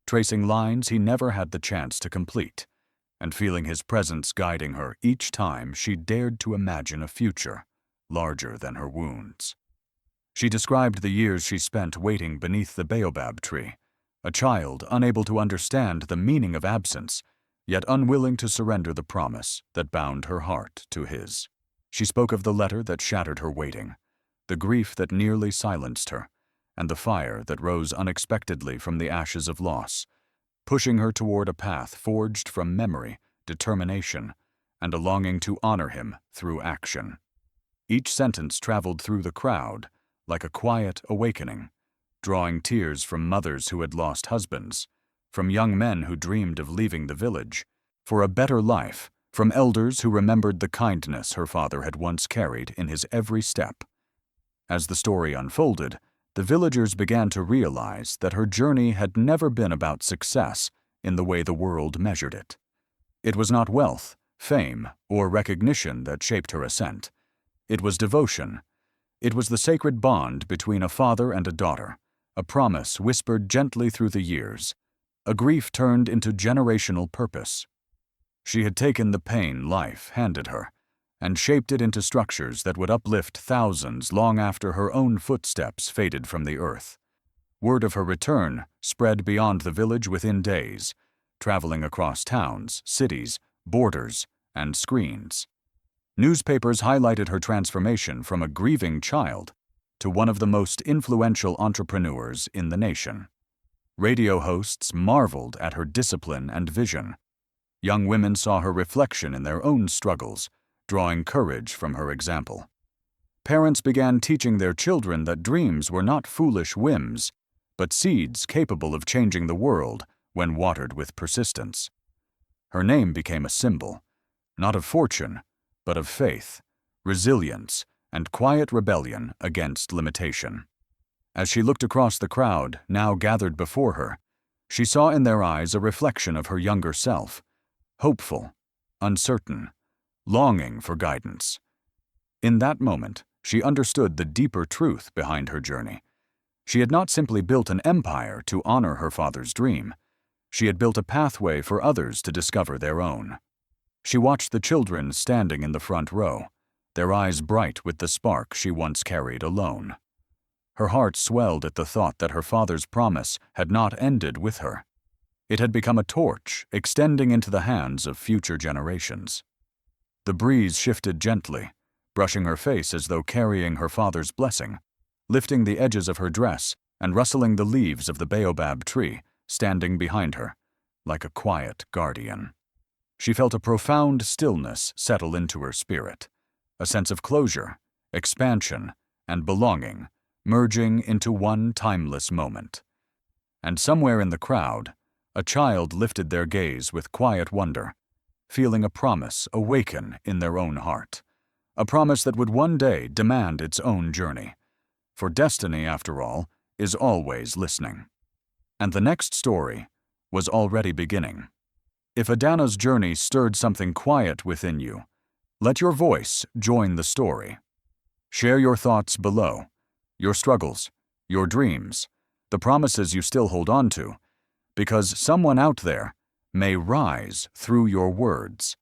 tracing lines he never had the chance to complete, and feeling his presence guiding her each time she dared to imagine a future larger than her wounds. She described the years she spent waiting beneath the baobab tree, a child unable to understand the meaning of absence, yet unwilling to surrender the promise that bound her heart to his. She spoke of the letter that shattered her waiting, the grief that nearly silenced her, and the fire that rose unexpectedly from the ashes of loss, pushing her toward a path forged from memory, determination, and a longing to honor him through action. Each sentence traveled through the crowd like a quiet awakening, drawing tears from mothers who had lost husbands, from young men who dreamed of leaving the village for a better life, from elders who remembered the kindness her father had once carried in his every step. As the story unfolded, the villagers began to realize that her journey had never been about success in the way the world measured it. It was not wealth, fame, or recognition that shaped her ascent. It was devotion. It was the sacred bond between a father and a daughter, a promise whispered gently through the years, a grief turned into generational purpose. She had taken the pain life handed her and shaped it into structures that would uplift thousands long after her own footsteps faded from the earth. Word of her return spread beyond the village within days, traveling across towns, cities, borders, and screens. Newspapers highlighted her transformation from a grieving child to one of the most influential entrepreneurs in the nation. Radio hosts marveled at her discipline and vision. Young women saw her reflection in their own struggles, drawing courage from her example. Parents began teaching their children that dreams were not foolish whims, but seeds capable of changing the world when watered with persistence. Her name became a symbol, not of fortune, but of faith, resilience, and quiet rebellion against limitation. As she looked across the crowd now gathered before her, she saw in their eyes a reflection of her younger self, hopeful, uncertain, longing for guidance. In that moment, she understood the deeper truth behind her journey. She had not simply built an empire to honor her father's dream. She had built a pathway for others to discover their own. She watched the children standing in the front row, their eyes bright with the spark she once carried alone. Her heart swelled at the thought that her father's promise had not ended with her. It had become a torch extending into the hands of future generations. The breeze shifted gently, brushing her face as though carrying her father's blessing, lifting the edges of her dress and rustling the leaves of the baobab tree standing behind her, like a quiet guardian. She felt a profound stillness settle into her spirit, a sense of closure, expansion, and belonging merging into one timeless moment. And somewhere in the crowd, a child lifted their gaze with quiet wonder, feeling a promise awaken in their own heart, a promise that would one day demand its own journey. For destiny, after all, is always listening. And the next story was already beginning. If Adanna's journey stirred something quiet within you, let your voice join the story. Share your thoughts below, your struggles, your dreams, the promises you still hold on to, because someone out there may rise through your words.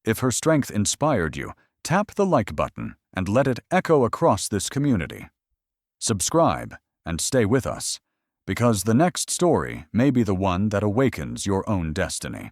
If her strength inspired you, tap the like button and let it echo across this community. Subscribe and stay with us, because the next story may be the one that awakens your own destiny.